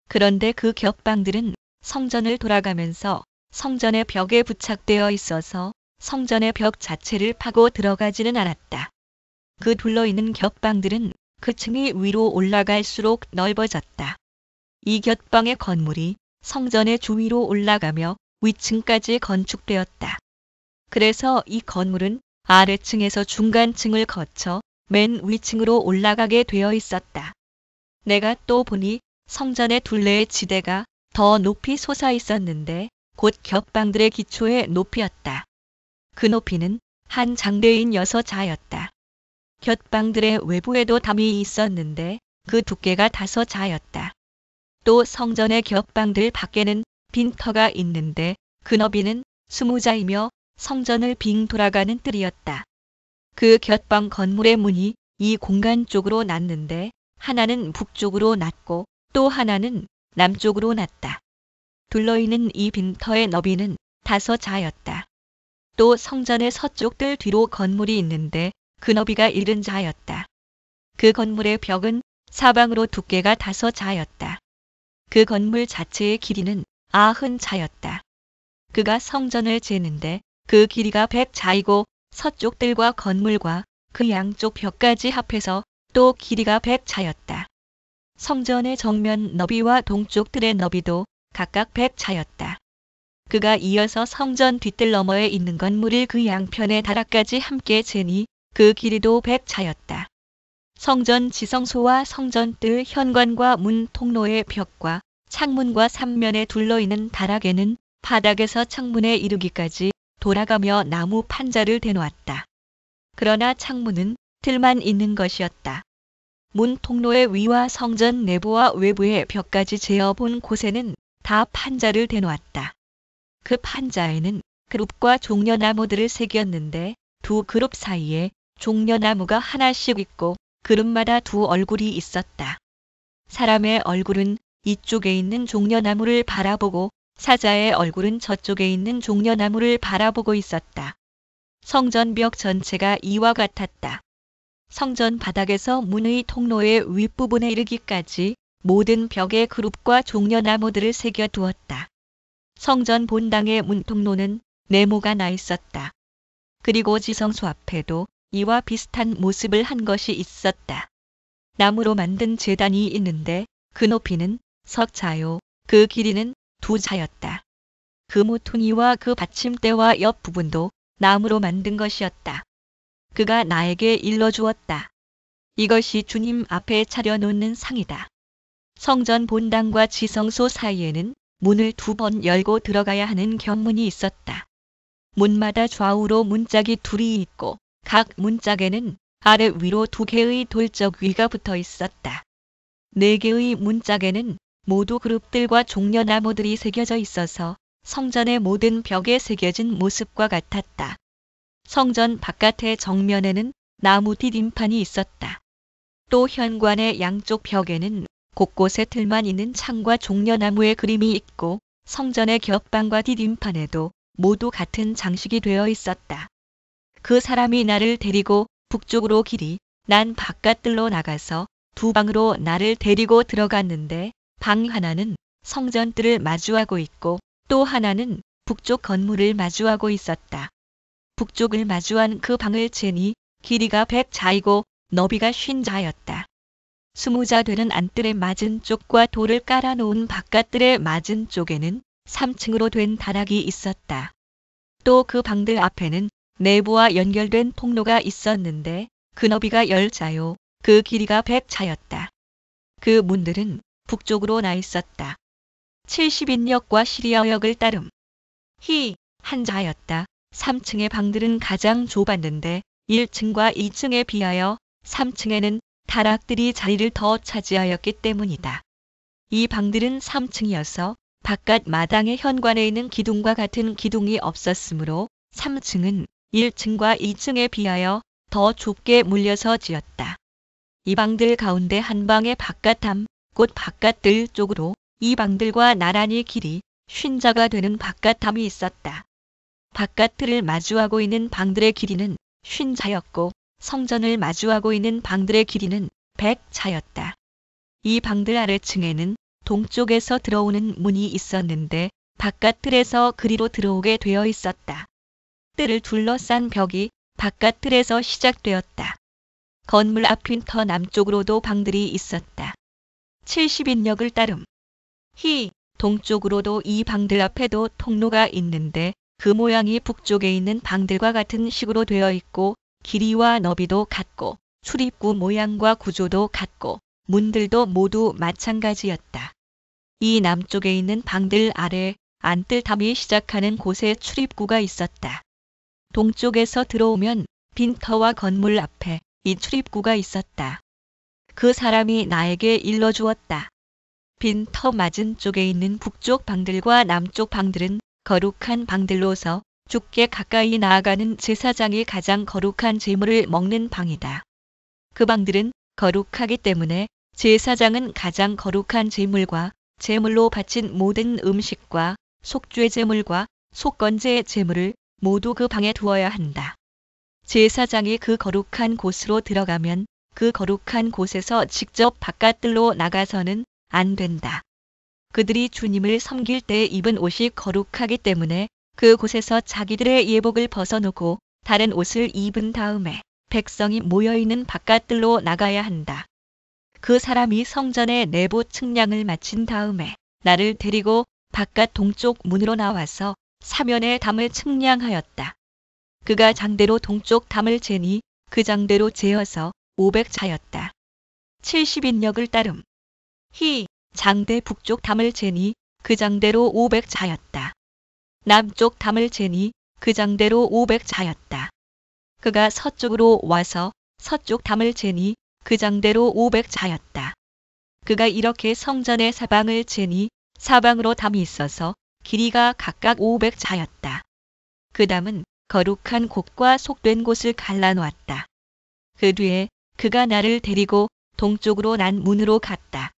그런데 그 곁방들은 성전을 돌아가면서 성전의 벽에 부착되어 있어서 성전의 벽 자체를 파고 들어가지는 않았다. 그 둘러있는 곁방들은 그 층이 위로 올라갈수록 넓어졌다. 이 곁방의 건물이 성전의 주위로 올라가며 위층까지 건축되었다. 그래서 이 건물은 아래층에서 중간층을 거쳐 맨 위층으로 올라가게 되어 있었다. 내가 또 보니 성전의 둘레의 지대가 더 높이 솟아 있었는데 곧 곁방들의 기초의 높이였다. 그 높이는 한 장대인 6자였다. 곁방들의 외부에도 담이 있었는데 그 두께가 5자였다. 또 성전의 곁방들 밖에는 빈터가 있는데 그 너비는 20자이며 성전을 빙 돌아가는 뜰이었다. 그 곁방 건물의 문이 이 공간 쪽으로 났는데 하나는 북쪽으로 났고 또 하나는 남쪽으로 났다. 둘러있는 이 빈터의 너비는 5자였다. 또 성전의 서쪽 뜰 뒤로 건물이 있는데 그 너비가 70자였다. 그 건물의 벽은 사방으로 두께가 5자였다. 그 건물 자체의 길이는 90자였다. 그가 성전을 재는데 그 길이가 100자이고 서쪽 뜰과 건물과 그 양쪽 벽까지 합해서 또 길이가 100자였다. 성전의 정면 너비와 동쪽 뜰의 너비도 각각 100자였다. 그가 이어서 성전 뒷뜰 너머에 있는 건물을 그 양편의 다락까지 함께 재니 그 길이도 100자였다. 성전 지성소와 성전 뜰 현관과 문 통로의 벽과 창문과 3면에 둘러있는 다락에는 바닥에서 창문에 이르기까지 돌아가며 나무 판자를 대놓았다. 그러나 창문은 틀만 있는 것이었다. 문 통로의 위와 성전 내부와 외부의 벽까지 재어본 곳에는 다 판자를 대놓았다. 그 판자에는 그룹과 종려나무들을 새겼는데 두 그룹 사이에 종려나무가 하나씩 있고 그룹마다 두 얼굴이 있었다. 사람의 얼굴은 이쪽에 있는 종려나무를 바라보고 사자의 얼굴은 저쪽에 있는 종려나무를 바라보고 있었다. 성전 벽 전체가 이와 같았다. 성전 바닥에서 문의 통로의 윗부분에 이르기까지 모든 벽에 그룹과 종려나무들을 새겨두었다. 성전 본당의 문 통로는 네모가 나 있었다. 그리고 지성소 앞에도 이와 비슷한 모습을 한 것이 있었다. 나무로 만든 제단이 있는데 그 높이는 석자요, 그 길이는 2자였다. 그 모퉁이와 그 받침대와 옆 부분도 나무로 만든 것이었다. 그가 나에게 일러주었다. 이것이 주님 앞에 차려놓는 상이다. 성전 본당과 지성소 사이에는 문을 2번 열고 들어가야 하는 견문이 있었다. 문마다 좌우로 문짝이 2이 있고 각 문짝에는 아래 위로 2개의 돌적 위가 붙어 있었다. 4개의 문짝에는 모두 그룹들과 종려나무들이 새겨져 있어서 성전의 모든 벽에 새겨진 모습과 같았다. 성전 바깥의 정면에는 나무 디딤판이 있었다. 또 현관의 양쪽 벽에는 곳곳에 틀만 있는 창과 종려나무의 그림이 있고 성전의 겹방과 디딤판에도 모두 같은 장식이 되어 있었다. 그 사람이 나를 데리고 북쪽으로 길이 난 바깥들로 나가서 2방으로 나를 데리고 들어갔는데 방 하나는 성전뜰을 마주하고 있고 또 하나는 북쪽 건물을 마주하고 있었다. 북쪽을 마주한 그 방을 재니 길이가 100자이고 너비가 50자였다. 20자 되는 안뜰의 맞은 쪽과 돌을 깔아놓은 바깥뜰의 맞은 쪽에는 3층으로 된 다락이 있었다. 또 그 방들 앞에는 내부와 연결된 통로가 있었는데 그 너비가 10자요, 그 길이가 100자였다. 그 문들은 북쪽으로 나 있었다. 70인역과 시리아역을 따름. 히, 한자였다. 3층의 방들은 가장 좁았는데 1층과 2층에 비하여 3층에는 다락들이 자리를 더 차지하였기 때문이다. 이 방들은 3층이어서 바깥 마당의 현관에 있는 기둥과 같은 기둥이 없었으므로 3층은 1층과 2층에 비하여 더 좁게 물려서 지었다. 이 방들 가운데 한 방의 바깥함, 곧 바깥들 쪽으로 이 방들과 나란히 길이 50자가 되는 바깥함이 있었다. 바깥들을 마주하고 있는 방들의 길이는 50자였고 성전을 마주하고 있는 방들의 길이는 100자였다. 이 방들 아래층에는 동쪽에서 들어오는 문이 있었는데 바깥틀에서 그리로 들어오게 되어 있었다. 뜰을 둘러싼 벽이 바깥틀에서 시작되었다. 건물 앞인 터 남쪽으로도 방들이 있었다. 70인역을 따름. 히, 동쪽으로도 이 방들 앞에도 통로가 있는데 그 모양이 북쪽에 있는 방들과 같은 식으로 되어 있고 길이와 너비도 같고 출입구 모양과 구조도 같고 문들도 모두 마찬가지였다. 이 남쪽에 있는 방들 아래 안뜰담이 시작하는 곳에 출입구가 있었다. 동쪽에서 들어오면 빈터와 건물 앞에 이 출입구가 있었다. 그 사람이 나에게 일러주었다. 빈터 맞은 쪽에 있는 북쪽 방들과 남쪽 방들은 거룩한 방들로서 주께 가까이 나아가는 제사장이 가장 거룩한 제물을 먹는 방이다. 그 방들은 거룩하기 때문에 제사장은 가장 거룩한 제물과 제물로 바친 모든 음식과 속죄 제물과 속건제 제물을 모두 그 방에 두어야 한다. 제사장이 그 거룩한 곳으로 들어가면 그 거룩한 곳에서 직접 바깥들로 나가서는 안 된다. 그들이 주님을 섬길 때 입은 옷이 거룩하기 때문에 그 곳에서 자기들의 예복을 벗어놓고 다른 옷을 입은 다음에 백성이 모여있는 바깥들로 나가야 한다. 그 사람이 성전의 내부 측량을 마친 다음에 나를 데리고 바깥 동쪽 문으로 나와서 사면의 담을 측량하였다. 그가 장대로 동쪽 담을 재니 그 장대로 재어서 500자였다. 70인역을 따름. 히, 장대 북쪽 담을 재니 그 장대로 500자였다. 남쪽 담을 재니 그 장대로 500자였다. 그가 서쪽으로 와서 서쪽 담을 재니 그 장대로 500자였다. 그가 이렇게 성전의 사방을 재니 사방으로 담이 있어서 길이가 각각 500자였다. 그 담은 거룩한 곳과 속된 곳을 갈라놓았다. 그 뒤에 그가 나를 데리고 동쪽으로 난 문으로 갔다.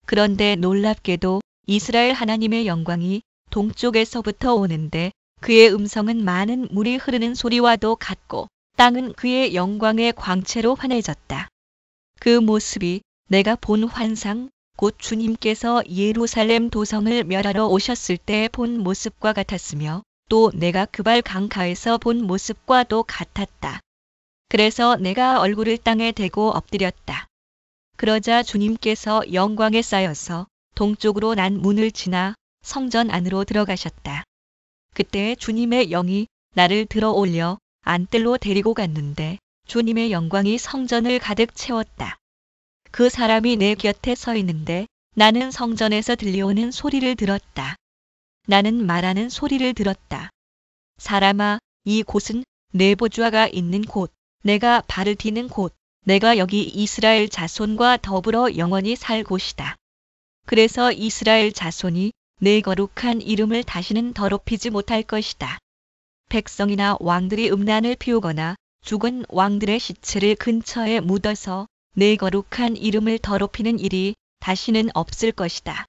그런데 놀랍게도 이스라엘 하나님의 영광이 동쪽에서부터 오는데 그의 음성은 많은 물이 흐르는 소리와도 같고 땅은 그의 영광의 광채로 환해졌다. 그 모습이 내가 본 환상, 곧 주님께서 예루살렘 도성을 멸하러 오셨을 때 본 모습과 같았으며 또 내가 그발 강가에서 본 모습과도 같았다. 그래서 내가 얼굴을 땅에 대고 엎드렸다. 그러자 주님께서 영광에 쌓여서 동쪽으로 난 문을 지나 성전 안으로 들어가셨다. 그때 주님의 영이 나를 들어 올려 안뜰로 데리고 갔는데 주님의 영광이 성전을 가득 채웠다. 그 사람이 내 곁에 서 있는데 나는 성전에서 들려오는 소리를 들었다. 나는 말하는 소리를 들었다. 사람아, 이 곳은 내 보좌가 있는 곳, 내가 발을 디는 곳, 내가 여기 이스라엘 자손과 더불어 영원히 살 곳이다. 그래서 이스라엘 자손이 내 거룩한 이름을 다시는 더럽히지 못할 것이다. 백성이나 왕들이 음란을 피우거나 죽은 왕들의 시체를 근처에 묻어서 내 거룩한 이름을 더럽히는 일이 다시는 없을 것이다.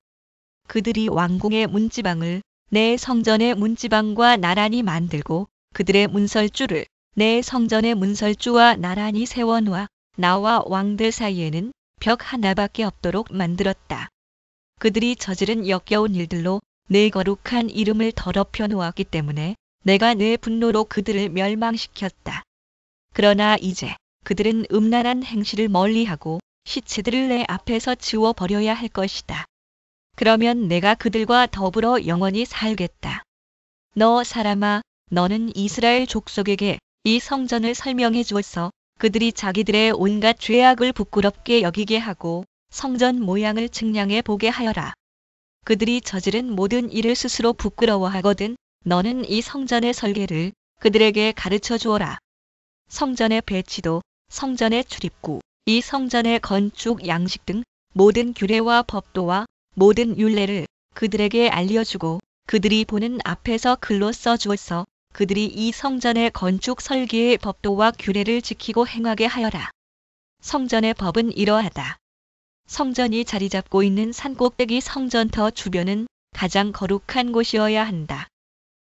그들이 왕궁의 문지방을 내 성전의 문지방과 나란히 만들고 그들의 문설주를 내 성전의 문설주와 나란히 세워놓아 나와 왕들 사이에는 벽 하나밖에 없도록 만들었다. 그들이 저지른 역겨운 일들로 내 거룩한 이름을 더럽혀 놓았기 때문에 내가 내 분노로 그들을 멸망시켰다. 그러나 이제 그들은 음란한 행실을 멀리하고 시체들을 내 앞에서 지워버려야 할 것이다. 그러면 내가 그들과 더불어 영원히 살겠다. 너 사람아, 너는 이스라엘 족속에게 이 성전을 설명해 주어서 그들이 자기들의 온갖 죄악을 부끄럽게 여기게 하고 성전 모양을 측량해 보게 하여라. 그들이 저지른 모든 일을 스스로 부끄러워하거든 너는 이 성전의 설계를 그들에게 가르쳐 주어라. 성전의 배치도, 성전의 출입구, 이 성전의 건축 양식 등 모든 규례와 법도와 모든 율례를 그들에게 알려주고 그들이 보는 앞에서 글로 써주어서 그들이 이 성전의 건축 설계의 법도와 규례를 지키고 행하게 하여라. 성전의 법은 이러하다. 성전이 자리 잡고 있는 산꼭대기 성전터 주변은 가장 거룩한 곳이어야 한다.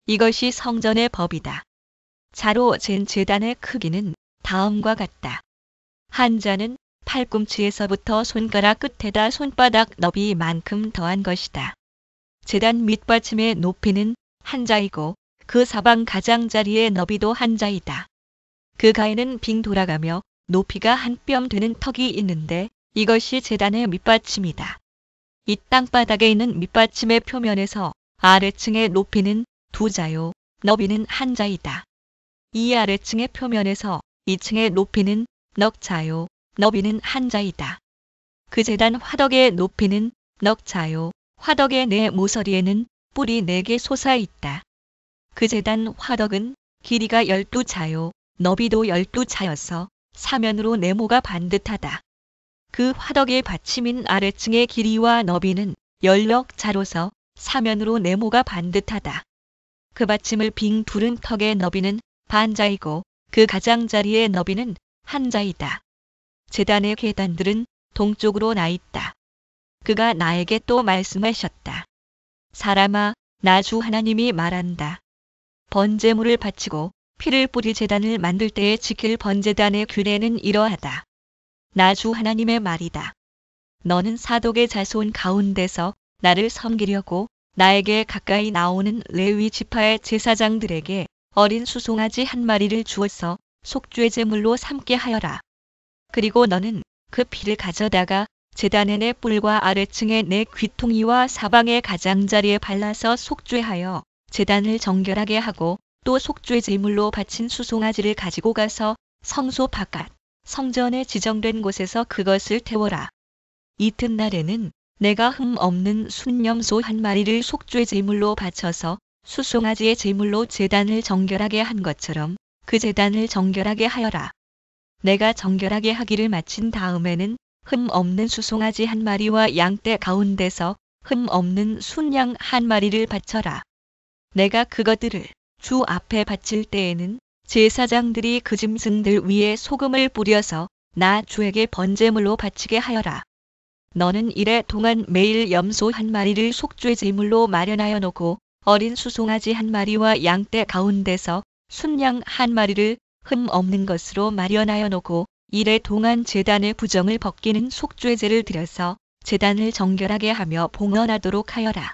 이것이 성전의 법이다. 자로 잰 제단의 크기는 다음과 같다. 한 자는 팔꿈치에서부터 손가락 끝에다 손바닥 너비만큼 더한 것이다. 제단 밑받침의 높이는 한 자이고 그 사방 가장자리의 너비도 한 자이다. 그 가에는 빙 돌아가며 높이가 한 뼘 되는 턱이 있는데 이것이 제단의 밑받침이다. 이 땅바닥에 있는 밑받침의 표면에서 아래층의 높이는 두 자요, 너비는 한 자이다. 이 아래층의 표면에서 2층의 높이는 넉 자요, 너비는 한 자이다. 그 제단 화덕의 높이는 넉 자요, 화덕의 네 모서리에는 뿔이 4개 솟아 있다. 그 제단 화덕은 길이가 12자요, 너비도 12자여서 사면으로 네모가 반듯하다. 그 화덕의 받침인 아래층의 길이와 너비는 16자로서 사면으로 네모가 반듯하다. 그 받침을 빙 두른 턱의 너비는 반자이고 그 가장자리의 너비는 한 자이다. 제단의 계단들은 동쪽으로 나 있다. 그가 나에게 또 말씀하셨다. 사람아, 나 주 하나님이 말한다. 번제물을 바치고 피를 뿌릴 제단을 만들 때에 지킬 번제단의 규례는 이러하다. 나 주 하나님의 말이다. 너는 사독의 자손 가운데서 나를 섬기려고 나에게 가까이 나오는 레위 지파의 제사장들에게 어린 수송아지 한 마리를 주어서 속죄 제물로 삼게 하여라. 그리고 너는 그 피를 가져다가 제단의 네 뿔과 아래층의 네 귀퉁이와 사방의 가장자리에 발라서 속죄하여 제단을 정결하게 하고 또 속죄 제물로 바친 수송아지를 가지고 가서 성소 바깥 성전에 지정된 곳에서 그것을 태워라. 이튿날에는 내가 흠 없는 순염소 한 마리를 속죄 제물로 바쳐서 수송아지의 제물로 제단을 정결하게 한 것처럼 그 제단을 정결하게 하여라. 내가 정결하게 하기를 마친 다음에는 흠 없는 수송아지 한 마리와 양떼 가운데서 흠 없는 순양 한 마리를 바쳐라. 내가 그것들을 주 앞에 바칠 때에는 제사장들이 그 짐승들 위에 소금을 뿌려서 나 주에게 번제물로 바치게 하여라. 너는 이래 동안 매일 염소 한 마리를 속죄 제물로 마련하여 놓고 어린 수송아지 한 마리와 양떼 가운데서 순양 한 마리를 흠 없는 것으로 마련하여 놓고 이래 동안 제단의 부정을 벗기는 속죄제를 드려서 제단을 정결하게 하며 봉헌하도록 하여라.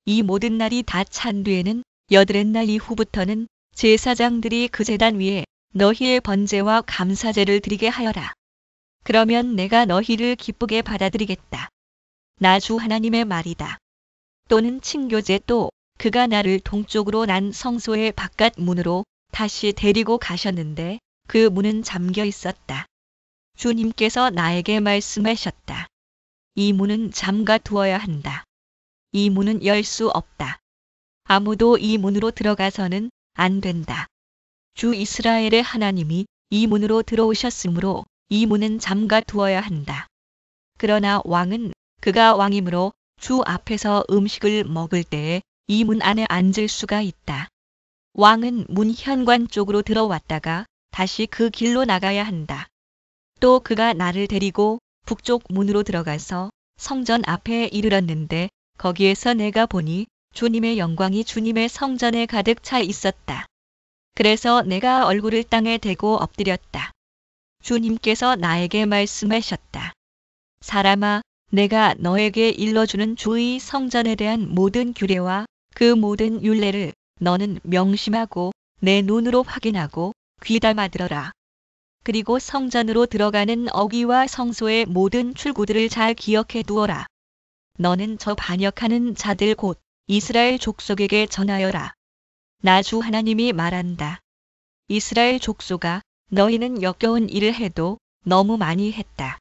이 모든 날이 다 찬 뒤에는 여드렛 날 이후부터는 제사장들이 그 제단 위에 너희의 번제와 감사제를 드리게 하여라. 그러면 내가 너희를 기쁘게 받아들이겠다. 나 주 하나님의 말이다. 또는 층교제 또 그가 나를 동쪽으로 난 성소의 바깥 문으로 다시 데리고 가셨는데 그 문은 잠겨 있었다. 주님께서 나에게 말씀하셨다. 이 문은 잠가 두어야 한다. 이 문은 열 수 없다. 아무도 이 문으로 들어가서는 안 된다. 주 이스라엘의 하나님이 이 문으로 들어오셨으므로 이 문은 잠가 두어야 한다. 그러나 왕은 그가 왕이므로 주 앞에서 음식을 먹을 때에 이 문 안에 앉을 수가 있다. 왕은 문 현관 쪽으로 들어왔다가 다시 그 길로 나가야 한다. 또 그가 나를 데리고 북쪽 문으로 들어가서 성전 앞에 이르렀는데 거기에서 내가 보니 주님의 영광이 주님의 성전에 가득 차 있었다. 그래서 내가 얼굴을 땅에 대고 엎드렸다. 주님께서 나에게 말씀하셨다. 사람아, 내가 너에게 일러주는 주의 성전에 대한 모든 규례와 그 모든 율례를 너는 명심하고 내 눈으로 확인하고 귀담아 들어라. 그리고 성전으로 들어가는 어귀와 성소의 모든 출구들을 잘 기억해 두어라. 너는 저 반역하는 자들 곧 이스라엘 족속에게 전하여라. 나 주 하나님이 말한다. 이스라엘 족속아, 너희는 역겨운 일을 해도 너무 많이 했다.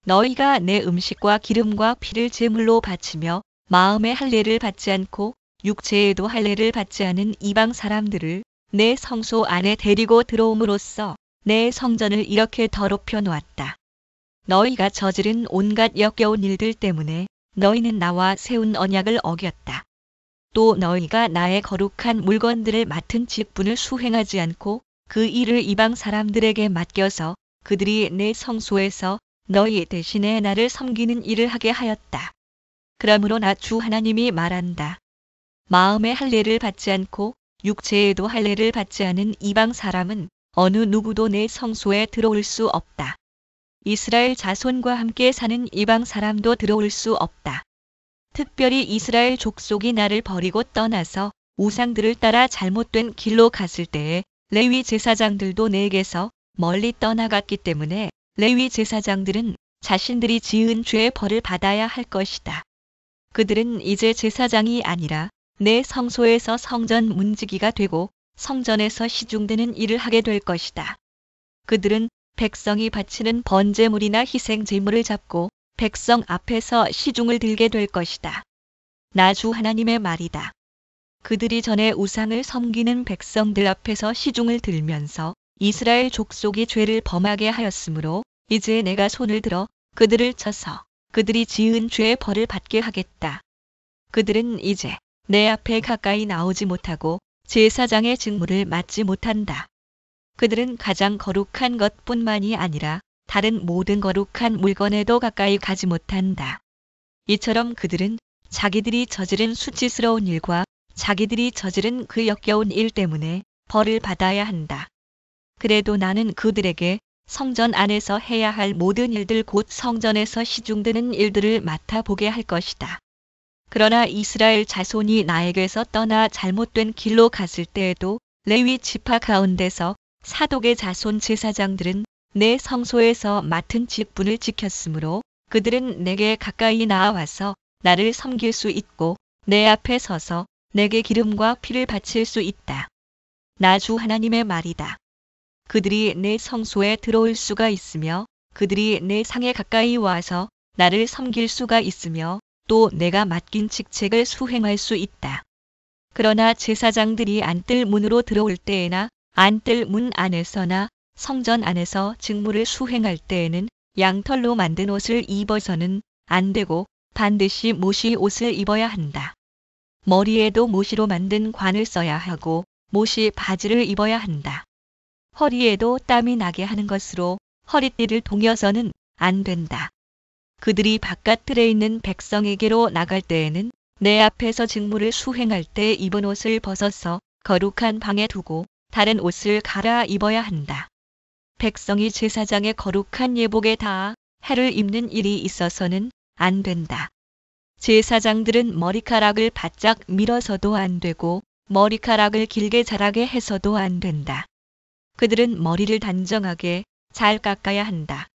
너희가 내 음식과 기름과 피를 제물로 바치며 마음의 할례를 받지 않고 육체에도 할례를 받지 않은 이방 사람들을 내 성소 안에 데리고 들어옴으로써 내 성전을 이렇게 더럽혀 놓았다. 너희가 저지른 온갖 역겨운 일들 때문에 너희는 나와 세운 언약을 어겼다. 또 너희가 나의 거룩한 물건들을 맡은 직분을 수행하지 않고 그 일을 이방 사람들에게 맡겨서 그들이 내 성소에서 너희 대신에 나를 섬기는 일을 하게 하였다. 그러므로 나 주 하나님이 말한다. 마음의 할례를 받지 않고 육체에도 할례를 받지 않은 이방 사람은 어느 누구도 내 성소에 들어올 수 없다. 이스라엘 자손과 함께 사는 이방 사람도 들어올 수 없다. 특별히 이스라엘 족속이 나를 버리고 떠나서 우상들을 따라 잘못된 길로 갔을 때에 레위 제사장들도 내게서 멀리 떠나갔기 때문에 레위 제사장들은 자신들이 지은 죄의 벌을 받아야 할 것이다. 그들은 이제 제사장이 아니라 내 성소에서 성전 문지기가 되고 성전에서 시중되는 일을 하게 될 것이다. 그들은 백성이 바치는 번제물이나 희생 제물을 잡고 백성 앞에서 시중을 들게 될 것이다. 나 주 하나님의 말이다. 그들이 전에 우상을 섬기는 백성들 앞에서 시중을 들면서 이스라엘 족속이 죄를 범하게 하였으므로 이제 내가 손을 들어 그들을 쳐서 그들이 지은 죄의 벌을 받게 하겠다. 그들은 이제 내 앞에 가까이 나오지 못하고 제사장의 직무를 맡지 못한다. 그들은 가장 거룩한 것뿐만이 아니라 다른 모든 거룩한 물건에도 가까이 가지 못한다. 이처럼 그들은 자기들이 저지른 수치스러운 일과 자기들이 저지른 그 역겨운 일 때문에 벌을 받아야 한다. 그래도 나는 그들에게 성전 안에서 해야 할 모든 일들 곧 성전에서 시중되는 일들을 맡아보게 할 것이다. 그러나 이스라엘 자손이 나에게서 떠나 잘못된 길로 갔을 때에도 레위 지파 가운데서 사독의 자손 제사장들은 내 성소에서 맡은 직분을 지켰으므로 그들은 내게 가까이 나아와서 나를 섬길 수 있고 내 앞에 서서 내게 기름과 피를 바칠 수 있다. 나 주 하나님의 말이다. 그들이 내 성소에 들어올 수가 있으며 그들이 내 상에 가까이 와서 나를 섬길 수가 있으며 또 내가 맡긴 직책을 수행할 수 있다. 그러나 제사장들이 안뜰 문으로 들어올 때에나 안뜰 문 안에서나 성전 안에서 직무를 수행할 때에는 양털로 만든 옷을 입어서는 안 되고 반드시 모시 옷을 입어야 한다. 머리에도 모시로 만든 관을 써야 하고 모시 바지를 입어야 한다. 허리에도 땀이 나게 하는 것으로 허리띠를 동여서는 안 된다. 그들이 바깥들에 있는 백성에게로 나갈 때에는 내 앞에서 직무를 수행할 때 입은 옷을 벗어서 거룩한 방에 두고 다른 옷을 갈아 입어야 한다. 백성이 제사장의 거룩한 예복에 닿아 해를 입는 일이 있어서는 안 된다. 제사장들은 머리카락을 바짝 밀어서도 안 되고 머리카락을 길게 자라게 해서도 안 된다. 그들은 머리를 단정하게 잘 깎아야 한다.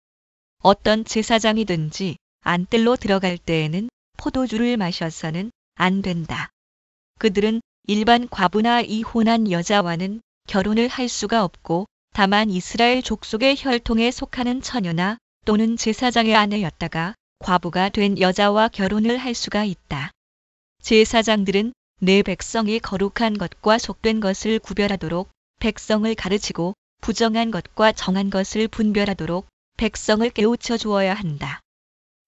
어떤 제사장이든지 안뜰로 들어갈 때에는 포도주를 마셔서는 안 된다. 그들은 일반 과부나 이혼한 여자와는 결혼을 할 수가 없고 다만 이스라엘 족속의 혈통에 속하는 처녀나 또는 제사장의 아내였다가 과부가 된 여자와 결혼을 할 수가 있다. 제사장들은 내 백성이 거룩한 것과 속된 것을 구별하도록 백성을 가르치고 부정한 것과 정한 것을 분별하도록 백성을 깨우쳐 주어야 한다.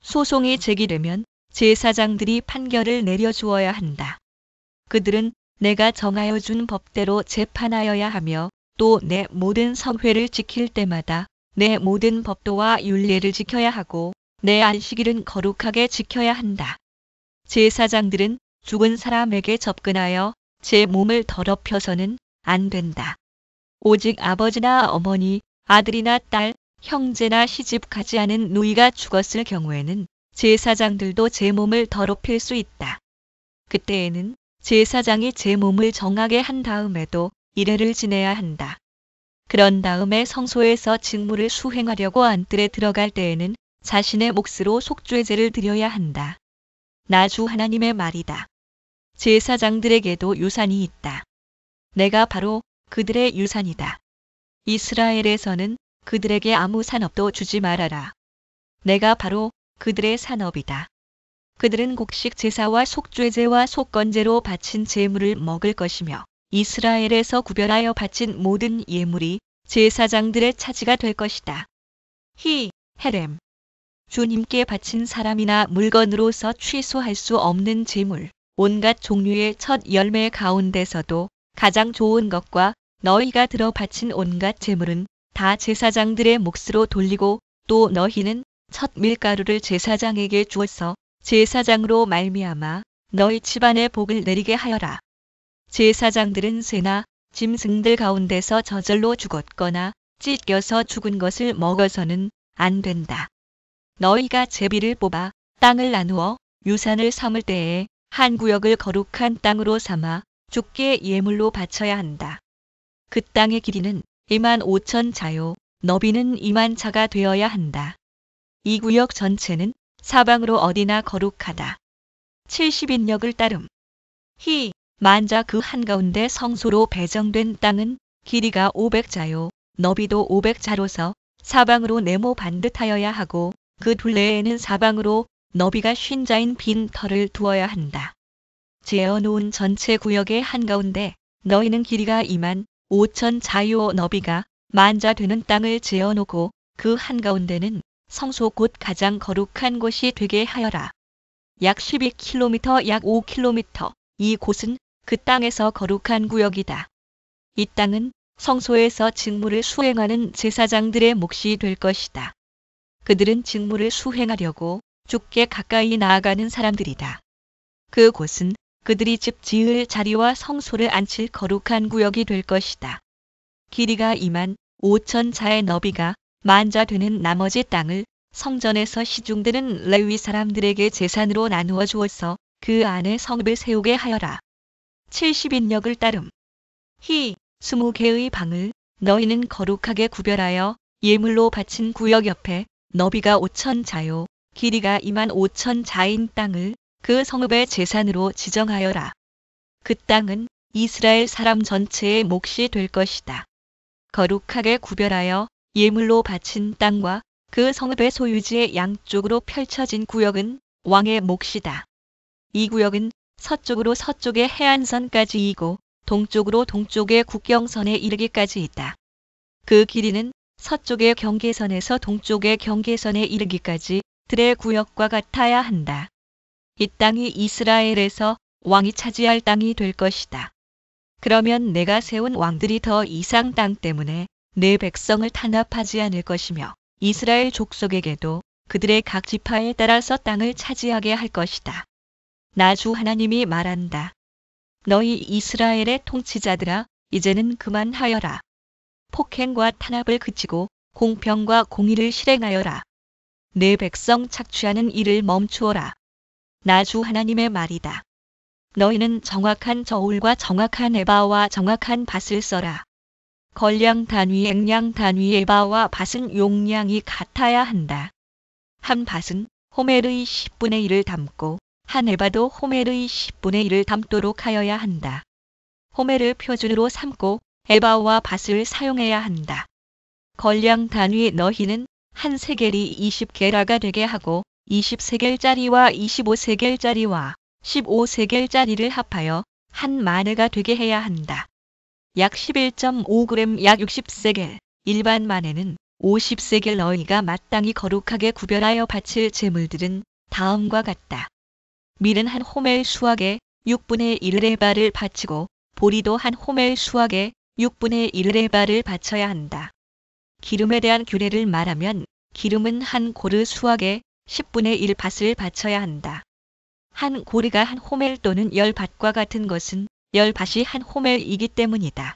소송이 제기되면 제사장들이 판결을 내려주어야 한다. 그들은 내가 정하여 준 법대로 재판하여야 하며 또 내 모든 성회를 지킬 때마다 내 모든 법도와 율례를 지켜야 하고 내 안식일은 거룩하게 지켜야 한다. 제사장들은 죽은 사람에게 접근하여 제 몸을 더럽혀서는 안 된다. 오직 아버지나 어머니, 아들이나 딸, 형제나 시집가지 않은 누이가 죽었을 경우에는 제사장들도 제 몸을 더럽힐 수 있다. 그때에는 제사장이 제 몸을 정하게 한 다음에도 이래를 지내야 한다. 그런 다음에 성소에서 직무를 수행하려고 안뜰에 들어갈 때에는 자신의 몫으로 속죄제를 드려야 한다. 나 주 하나님의 말이다. 제사장들에게도 유산이 있다. 내가 바로 그들의 유산이다. 이스라엘에서는 그들에게 아무 산업도 주지 말아라. 내가 바로 그들의 산업이다. 그들은 곡식 제사와 속죄제와 속건제로 바친 제물을 먹을 것이며 이스라엘에서 구별하여 바친 모든 예물이 제사장들의 차지가 될 것이다. 헤렘. 주님께 바친 사람이나 물건으로서 취소할 수 없는 제물, 온갖 종류의 첫 열매 가운데서도 가장 좋은 것과 너희가 들어 바친 온갖 제물은 다 제사장들의 몫으로 돌리고 또 너희는 첫 밀가루를 제사장에게 주어서 제사장으로 말미암아 너희 집안에 복을 내리게 하여라. 제사장들은 새나 짐승들 가운데서 저절로 죽었거나 찢겨서 죽은 것을 먹어서는 안 된다. 너희가 제비를 뽑아 땅을 나누어 유산을 삼을 때에 한 구역을 거룩한 땅으로 삼아 주께 예물로 바쳐야 한다. 그 땅의 길이는 25,000 자요, 너비는 2만 자가 되어야 한다. 이 구역 전체는 사방으로 어디나 거룩하다. 70인역을 따름. 만자 그 한가운데 성소로 배정된 땅은 길이가 500자요, 너비도 500자로서 사방으로 네모 반듯하여야 하고 그 둘레에는 사방으로 너비가 50자인 빈 터를 두어야 한다. 재어놓은 전체 구역의 한가운데 너희는 길이가 25,000 자요 너비가 10,000자 되는 땅을 재어놓고 그 한가운데는 성소 곧 가장 거룩한 곳이 되게 하여라. 약 12km 약 5km 이 곳은 그 땅에서 거룩한 구역이다. 이 땅은 성소에서 직무를 수행하는 제사장들의 몫이 될 것이다. 그들은 직무를 수행하려고 주께 가까이 나아가는 사람들이다. 그 곳은 그들이 집 지을 자리와 성소를 앉힐 거룩한 구역이 될 것이다. 길이가 25,000 자의 너비가 10,000자 되는 나머지 땅을 성전에서 시중드는 레위 사람들에게 제산으로 나누어 주어서 그 안에 성읍을 세우게 하여라. 70인역을 따름. 20개의 방을 너희는 거룩하게 구별하여 예물로 바친 구역 옆에 너비가 5,000 자요, 길이가 25,000 자인 땅을 그 성읍의 제산으로 지정하여라. 그 땅은 이스라엘 사람 전체의 몫이 될 것이다. 거룩하게 구별하여 예물로 바친 땅과 그 성읍의 소유지의 양쪽으로 펼쳐진 구역은 왕의 몫이다. 이 구역은 서쪽으로 서쪽의 해안선까지이고 동쪽으로 동쪽의 국경선에 이르기까지 있다. 그 길이는 서쪽의 경계선에서 동쪽의 경계선에 이르기까지 들의 구역과 같아야 한다. 이 땅이 이스라엘에서 왕이 차지할 땅이 될 것이다. 그러면 내가 세운 왕들이 더 이상 땅 때문에 내 백성을 탄압하지 않을 것이며 이스라엘 족속에게도 그들의 각 지파에 따라서 땅을 차지하게 할 것이다. 나 주 하나님이 말한다. 너희 이스라엘의 통치자들아, 이제는 그만하여라. 폭행과 탄압을 그치고 공평과 공의를 실행하여라. 내 백성 착취하는 일을 멈추어라. 나 주 하나님의 말이다. 너희는 정확한 저울과 정확한 에바와 정확한 밭을 써라. 걸량 단위, 액량 단위, 에바와 밭은 용량이 같아야 한다. 한 밭은 호멜의 10분의 1을 담고 한 에바도 호멜의 10분의 1을 담도록 하여야 한다. 호멜을 표준으로 삼고 에바와 밭을 사용해야 한다. 걸량 단위 너희는 한 세겔이 20게라가 되게 하고 20세겔짜리와 25세겔짜리와 15세겔짜리를 합하여 한 마네가 되게 해야 한다. 약 11.5g 약 60세겔, 일반 마네는 50세겔. 너희가 마땅히 거룩하게 구별하여 바칠 제물들은 다음과 같다. 밀은 한 호멜 수확에 6분의 1에바를 바치고 보리도 한 호멜 수확에 6분의 1에바를 바쳐야 한다. 기름에 대한 규례를 말하면 기름은 한 고르 수확에 10분의 1 밭을 바쳐야 한다. 한 고르가 한 호멜 또는 10밭과 같은 것은 10밭이 한 호멜이기 때문이다.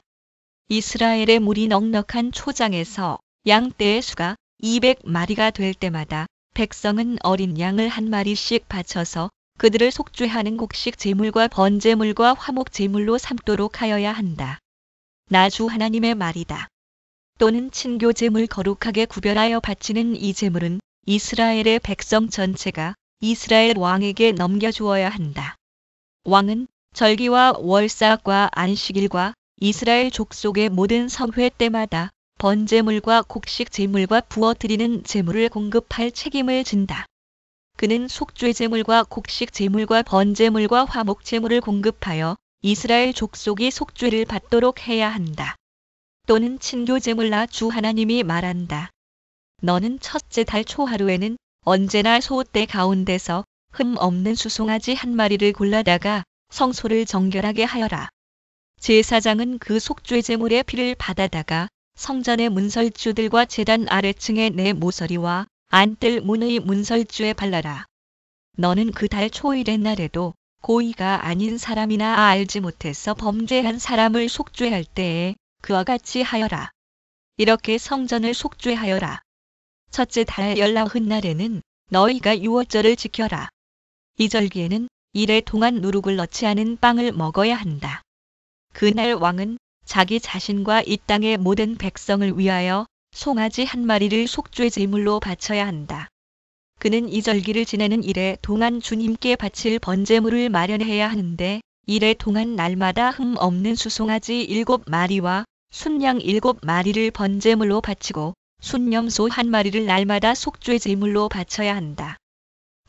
이스라엘의 물이 넉넉한 초장에서 양떼의 수가 200마리가 될 때마다 백성은 어린 양을 한 마리씩 바쳐서 그들을 속죄하는 곡식 제물과 번제물과 화목 제물로 삼도록 하여야 한다. 나 주 하나님의 말이다. 또는 친교 제물 거룩하게 구별하여 바치는 이 제물은 이스라엘의 백성 전체가 이스라엘 왕에게 넘겨주어야 한다. 왕은 절기와 월삭과 안식일과 이스라엘 족속의 모든 성회 때마다 번제물과 곡식 제물과 부어드리는 제물을 공급할 책임을 진다. 그는 속죄 제물과 곡식 제물과 번제물과 화목 제물을 공급하여 이스라엘 족속이 속죄를 받도록 해야 한다. 또는 친교 제물 나 주 하나님이 말한다. 너는 첫째 달 초하루에는 언제나 소떼 가운데서 흠 없는 수송아지 한 마리를 골라다가 성소를 정결하게 하여라. 제사장은 그 속죄 제물의 피를 받아다가 성전의 문설주들과 제단 아래층의 내 모서리와 안뜰 문의 문설주에 발라라. 너는 그 달 초일의 날에도 고의가 아닌 사람이나 알지 못해서 범죄한 사람을 속죄할 때에 그와 같이 하여라. 이렇게 성전을 속죄하여라. 첫째 달 19날에는 너희가 유월절을 지켜라. 이 절기에는 이래 동안 누룩을 넣지 않은 빵을 먹어야 한다. 그날 왕은 자기 자신과 이 땅의 모든 백성을 위하여 송아지 한 마리를 속죄 제물로 바쳐야 한다. 그는 이 절기를 지내는 이래 동안 주님께 바칠 번제물을 마련해야 하는데 이래 동안 날마다 흠 없는 수송아지 7마리와 순양 7마리를 번제물로 바치고 순염소 한 마리를 날마다 속죄 제물로 바쳐야 한다.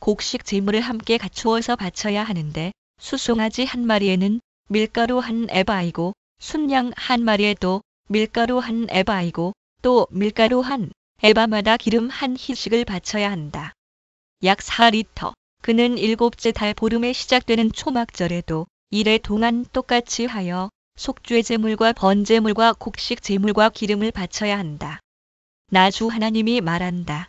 곡식 제물을 함께 갖추어서 바쳐야 하는데 수송아지 한 마리에는 밀가루 한 에바이고 순양 한 마리에도 밀가루 한 에바이고 또 밀가루 한 에바마다 기름 한 희식을 바쳐야 한다. 약 4리터. 그는 일곱째 달 보름에 시작되는 초막절에도 이래 동안 똑같이 하여 속죄 제물과 번제물과 곡식 제물과 기름을 바쳐야 한다. 나 주 하나님이 말한다.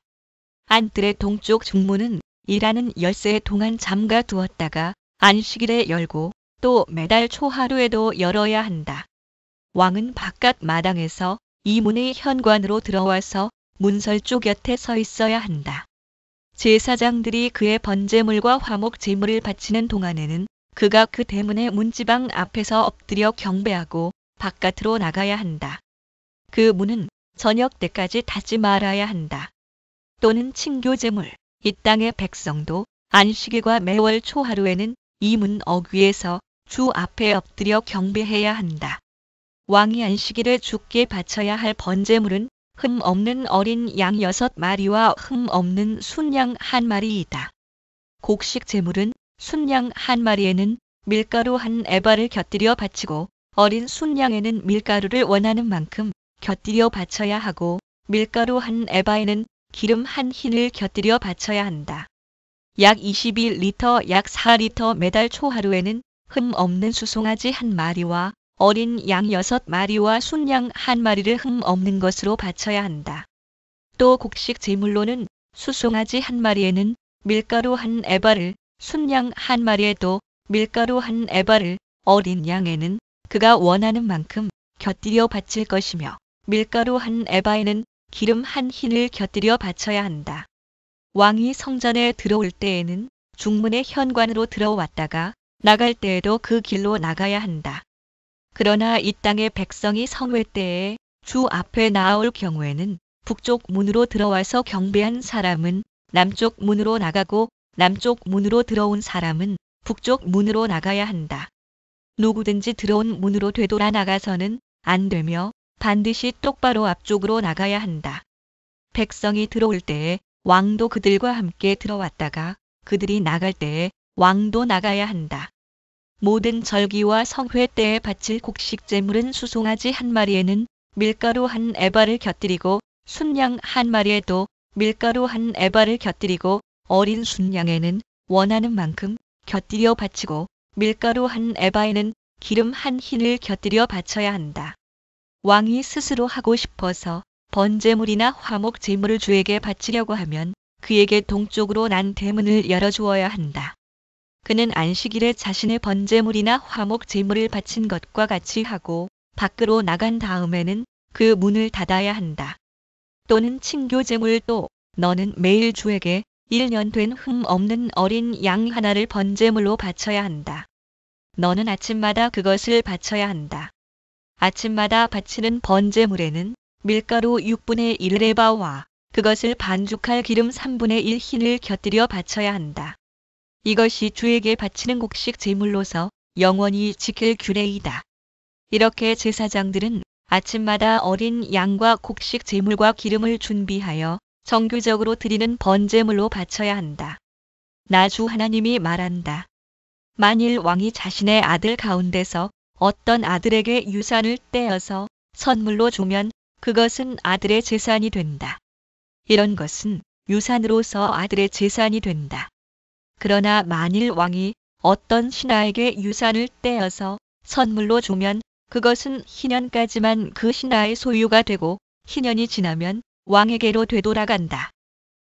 안뜰의 동쪽 중문은 일하는 열세 동안 잠가 두었다가 안식일에 열고 또 매달 초하루에도 열어야 한다. 왕은 바깥 마당에서 이 문의 현관으로 들어와서 문설주 곁에 서 있어야 한다. 제사장들이 그의 번제물과 화목 제물을 바치는 동안에는 그가 그 대문의 문지방 앞에서 엎드려 경배하고 바깥으로 나가야 한다. 그 문은 저녁 때까지 닫지 말아야 한다. 또는 친교 제물, 이 땅의 백성도 안식일과 매월 초하루에는 이 문 어귀에서 주 앞에 엎드려 경배해야 한다. 왕이 안식일에 주께 바쳐야 할 번제물은 흠 없는 어린 양 6마리와 흠 없는 순양 1마리이다. 곡식 제물은 순양 1마리에는 밀가루 한 에바를 곁들여 바치고 어린 순양에는 밀가루를 원하는 만큼 곁들여 바쳐야 하고 밀가루 한 에바에는 기름 한 흰을 곁들여 바쳐야 한다. 약 21리터 약 4리터 매달 초하루에는 흠 없는 수송아지 1마리와 어린 양 6마리와 순양 1마리를 흠 없는 것으로 바쳐야 한다. 또 곡식 제물로는 수송아지 한 마리에는 밀가루 한 에바를, 순양 한 마리에도 밀가루 한 에바를, 어린 양에는 그가 원하는 만큼 곁들여 바칠 것이며 밀가루 한 에바에는 기름 한 흰을 곁들여 바쳐야 한다. 왕이 성전에 들어올 때에는 중문의 현관으로 들어왔다가 나갈 때에도 그 길로 나가야 한다. 그러나 이 땅의 백성이 성회 때에 주 앞에 나아올 경우에는 북쪽 문으로 들어와서 경배한 사람은 남쪽 문으로 나가고 남쪽 문으로 들어온 사람은 북쪽 문으로 나가야 한다. 누구든지 들어온 문으로 되돌아 나가서는 안 되며 반드시 똑바로 앞쪽으로 나가야 한다. 백성이 들어올 때에 왕도 그들과 함께 들어왔다가 그들이 나갈 때에 왕도 나가야 한다. 모든 절기와 성회 때에 바칠 곡식 제물은 수송아지 한 마리에는 밀가루 한 에바를 곁들이고 순양 한 마리에도 밀가루 한 에바를 곁들이고 어린 순양에는 원하는 만큼 곁들여 바치고 밀가루 한 에바에는 기름 한 흰을 곁들여 바쳐야 한다. 왕이 스스로 하고 싶어서 번제물이나 화목 제물을 주에게 바치려고 하면 그에게 동쪽으로 난 대문을 열어주어야 한다. 그는 안식일에 자신의 번제물이나 화목 제물을 바친 것과 같이 하고 밖으로 나간 다음에는 그 문을 닫아야 한다. 또는 친교 제물도 너는 매일 주에게 1년 된 흠 없는 어린 양 하나를 번제물로 바쳐야 한다. 너는 아침마다 그것을 바쳐야 한다. 아침마다 바치는 번제물에는 밀가루 6분의 1에바와 그것을 반죽할 기름 3분의 1 흰을 곁들여 바쳐야 한다. 이것이 주에게 바치는 곡식 제물로서 영원히 지킬 규례이다. 이렇게 제사장들은 아침마다 어린 양과 곡식 제물과 기름을 준비하여 정규적으로 드리는 번제물로 바쳐야 한다. 나 주 하나님이 말한다. 만일 왕이 자신의 아들 가운데서 어떤 아들에게 유산을 떼어서 선물로 주면 그것은 아들의 재산이 된다. 이런 것은 유산으로서 아들의 재산이 된다. 그러나 만일 왕이 어떤 신하에게 유산을 떼어서 선물로 주면 그것은 희년까지만 그 신하의 소유가 되고 희년이 지나면 왕에게로 되돌아간다.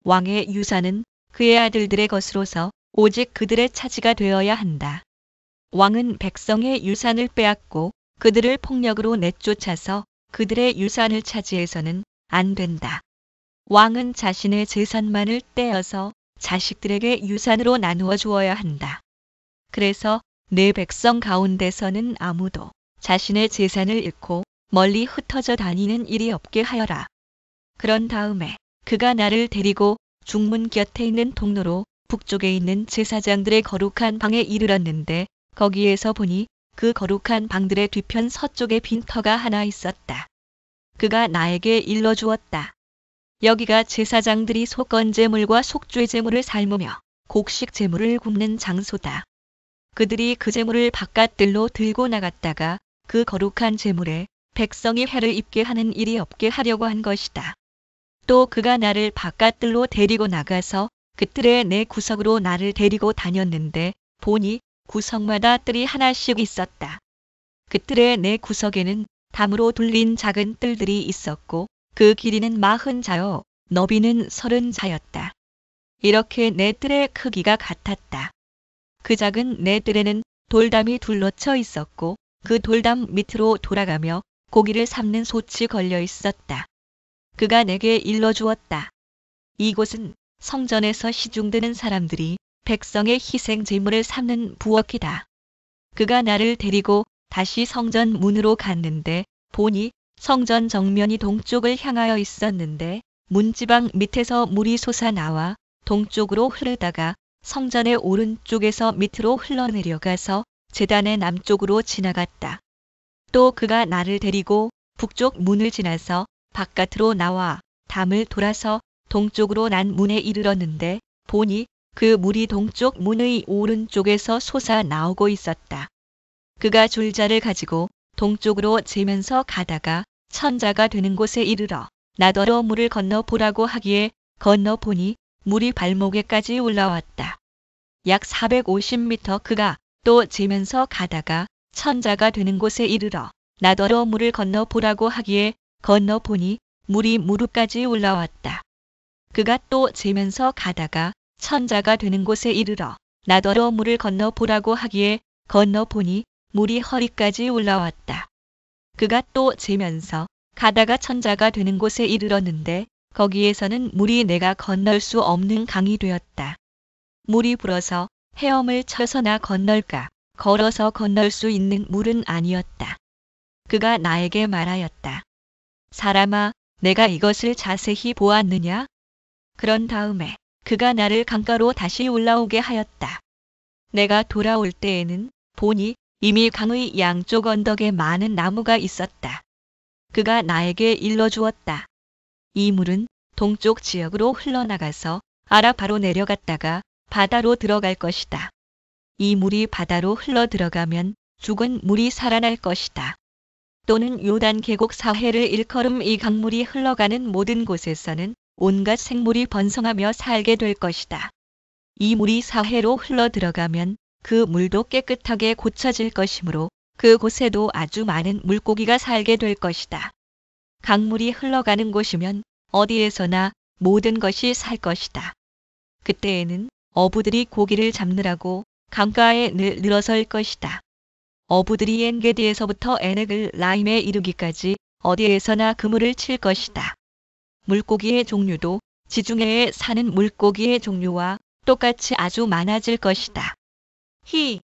왕의 유산은 그의 아들들의 것으로서 오직 그들의 차지가 되어야 한다. 왕은 백성의 유산을 빼앗고 그들을 폭력으로 내쫓아서 그들의 유산을 차지해서는 안 된다. 왕은 자신의 재산만을 떼어서 자식들에게 유산으로 나누어 주어야 한다. 그래서 내 백성 가운데서는 아무도 자신의 재산을 잃고 멀리 흩어져 다니는 일이 없게 하여라. 그런 다음에 그가 나를 데리고 중문 곁에 있는 통로로 북쪽에 있는 제사장들의 거룩한 방에 이르렀는데 거기에서 보니 그 거룩한 방들의 뒤편 서쪽에 빈터가 하나 있었다. 그가 나에게 일러주었다. 여기가 제사장들이 속건제물과 속죄제물을 삶으며 곡식 제물을 굽는 장소다. 그들이 그 제물을 바깥들로 들고 나갔다가 그 거룩한 제물에 백성이 해를 입게 하는 일이 없게 하려고 한 것이다. 또 그가 나를 바깥들로 데리고 나가서 그 뜰의 네 구석으로 나를 데리고 다녔는데 보니 구석마다 뜰이 하나씩 있었다. 그 뜰의 네 구석에는 담으로 둘린 작은 뜰들이 있었고 그 길이는 40자요 너비는 30자였다. 이렇게 네 뜰의 크기가 같았다. 그 작은 네 뜰에는 돌담이 둘러쳐 있었고 그 돌담 밑으로 돌아가며 고기를 삶는 솥이 걸려 있었다. 그가 내게 일러주었다. 이곳은 성전에서 시중드는 사람들이 백성의 희생 제물을 삶는 부엌이다. 그가 나를 데리고 다시 성전 문으로 갔는데 보니 성전 정면이 동쪽을 향하여 있었는데 문지방 밑에서 물이 솟아나와 동쪽으로 흐르다가 성전의 오른쪽에서 밑으로 흘러내려가서 제단의 남쪽으로 지나갔다. 또 그가 나를 데리고 북쪽 문을 지나서 바깥으로 나와 담을 돌아서 동쪽으로 난 문에 이르렀는데 보니 그 물이 동쪽 문의 오른쪽에서 솟아나오고 있었다. 그가 줄자를 가지고 동쪽으로 재면서 가다가 천자가 되는 곳에 이르러 나더러 물을 건너 보라고 하기에 건너 보니 물이 발목에까지 올라왔다. 약 450m 그가 또 재면서 가다가 천자가 되는 곳에 이르러 나더러 물을 건너 보라고 하기에 건너 보니 물이 무릎까지 올라왔다. 그가 또 재면서 가다가 천자가 되는 곳에 이르러 나더러 물을 건너 보라고 하기에 건너 보니 물이 허리까지 올라왔다. 그가 또 재면서 가다가 천자가 되는 곳에 이르렀는데 거기에서는 물이 내가 건널 수 없는 강이 되었다. 물이 불어서 헤엄을 쳐서나 건널까 걸어서 건널 수 있는 물은 아니었다. 그가 나에게 말하였다. 사람아, 내가 이것을 자세히 보았느냐? 그런 다음에 그가 나를 강가로 다시 올라오게 하였다. 내가 돌아올 때에는 보니 이미 강의 양쪽 언덕에 많은 나무가 있었다. 그가 나에게 일러주었다. 이 물은 동쪽 지역으로 흘러나가서 아라바로 내려갔다가 바다로 들어갈 것이다. 이 물이 바다로 흘러 들어가면 죽은 물이 살아날 것이다. 또는 요단 계곡 사해를 일컬음 이 강물이 흘러가는 모든 곳에서는 온갖 생물이 번성하며 살게 될 것이다. 이 물이 사해로 흘러 들어가면 그 물도 깨끗하게 고쳐질 것이므로 그곳에도 아주 많은 물고기가 살게 될 것이다. 강물이 흘러가는 곳이면 어디에서나 모든 것이 살 것이다. 그때에는 어부들이 고기를 잡느라고 강가에 늘 늘어설 것이다. 어부들이 엔게디에서부터 에넥을 라임에 이르기까지 어디에서나 그물을 칠 것이다. 물고기의 종류도 지중해에 사는 물고기의 종류와 똑같이 아주 많아질 것이다.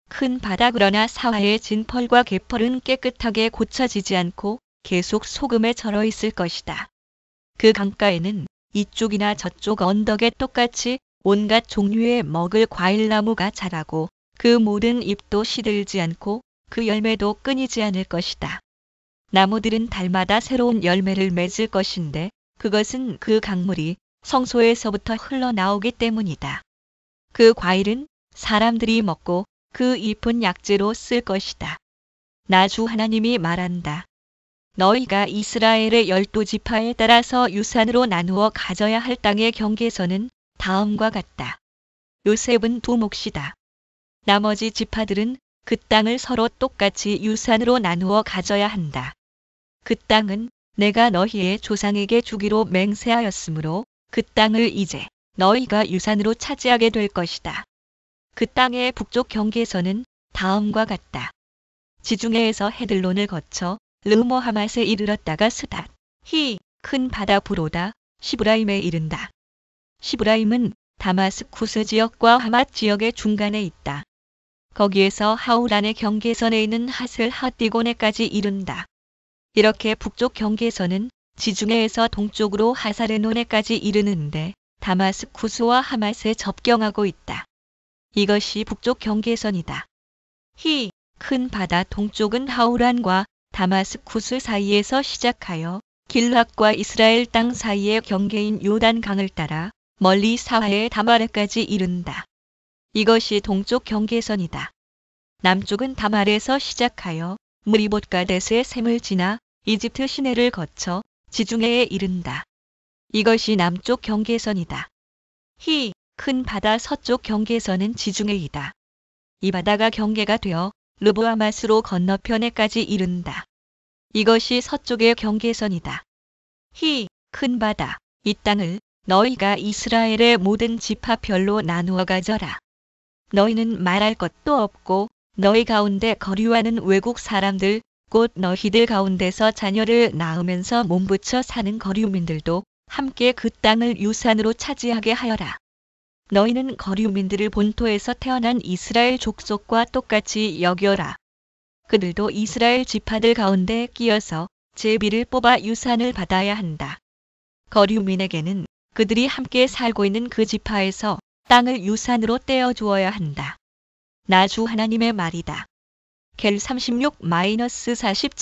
큰 바다 그러나 사하의 진펄과 개펄은 깨끗하게 고쳐지지 않고 계속 소금에 절어 있을 것이다. 그 강가에는 이쪽이나 저쪽 언덕에 똑같이 온갖 종류의 먹을 과일나무가 자라고 그 모든 잎도 시들지 않고 그 열매도 끊이지 않을 것이다. 나무들은 달마다 새로운 열매를 맺을 것인데 그것은 그 강물이 성소에서부터 흘러나오기 때문이다. 그 과일은 사람들이 먹고 그 잎은 약재로 쓸 것이다. 나 주 하나님이 말한다. 너희가 이스라엘의 12지파에 따라서 유산으로 나누어 가져야 할 땅의 경계선은 다음과 같다. 요셉은 두 몫이다. 나머지 지파들은 그 땅을 서로 똑같이 유산으로 나누어 가져야 한다. 그 땅은 내가 너희의 조상에게 주기로 맹세하였으므로 그 땅을 이제 너희가 유산으로 차지하게 될 것이다. 그 땅의 북쪽 경계선은 다음과 같다. 지중해에서 헤들론을 거쳐 르모하맛에 이르렀다가 스닷, 큰 바다 부로다, 시브라임에 이른다. 시브라임은 다마스쿠스 지역과 하맛 지역의 중간에 있다. 거기에서 하우란의 경계선에 있는 하슬 핫디고네까지 이른다. 이렇게 북쪽 경계선은 지중해에서 동쪽으로 하사레노네까지 이르는데 다마스쿠스와 하맛에 접경하고 있다. 이것이 북쪽 경계선이다. 큰 바다 동쪽은 하우란과 다마스쿠스 사이에서 시작하여 길앗과 이스라엘 땅 사이의 경계인 요단강을 따라 멀리 사하의 다마르까지 이른다. 이것이 동쪽 경계선이다. 남쪽은 다말에서 시작하여 무리봇가데스의 샘을 지나 이집트 시내를 거쳐 지중해에 이른다. 이것이 남쪽 경계선이다. 큰 바다 서쪽 경계선은 지중해이다. 이 바다가 경계가 되어 르보아맛으로 건너편에까지 이른다. 이것이 서쪽의 경계선이다. 큰 바다, 이 땅을 너희가 이스라엘의 모든 지파별로 나누어 가져라. 너희는 말할 것도 없고 너희 가운데 거류하는 외국 사람들 곧 너희들 가운데서 자녀를 낳으면서 몸부쳐 사는 거류민들도 함께 그 땅을 유산으로 차지하게 하여라. 너희는 거류민들을 본토에서 태어난 이스라엘 족속과 똑같이 여겨라. 그들도 이스라엘 지파들 가운데 끼어서 제비를 뽑아 유산을 받아야 한다. 거류민에게는 그들이 함께 살고 있는 그 지파에서 땅을 유산으로 떼어 주어야 한다. 나 주 하나님의 말이다. 겔 36-47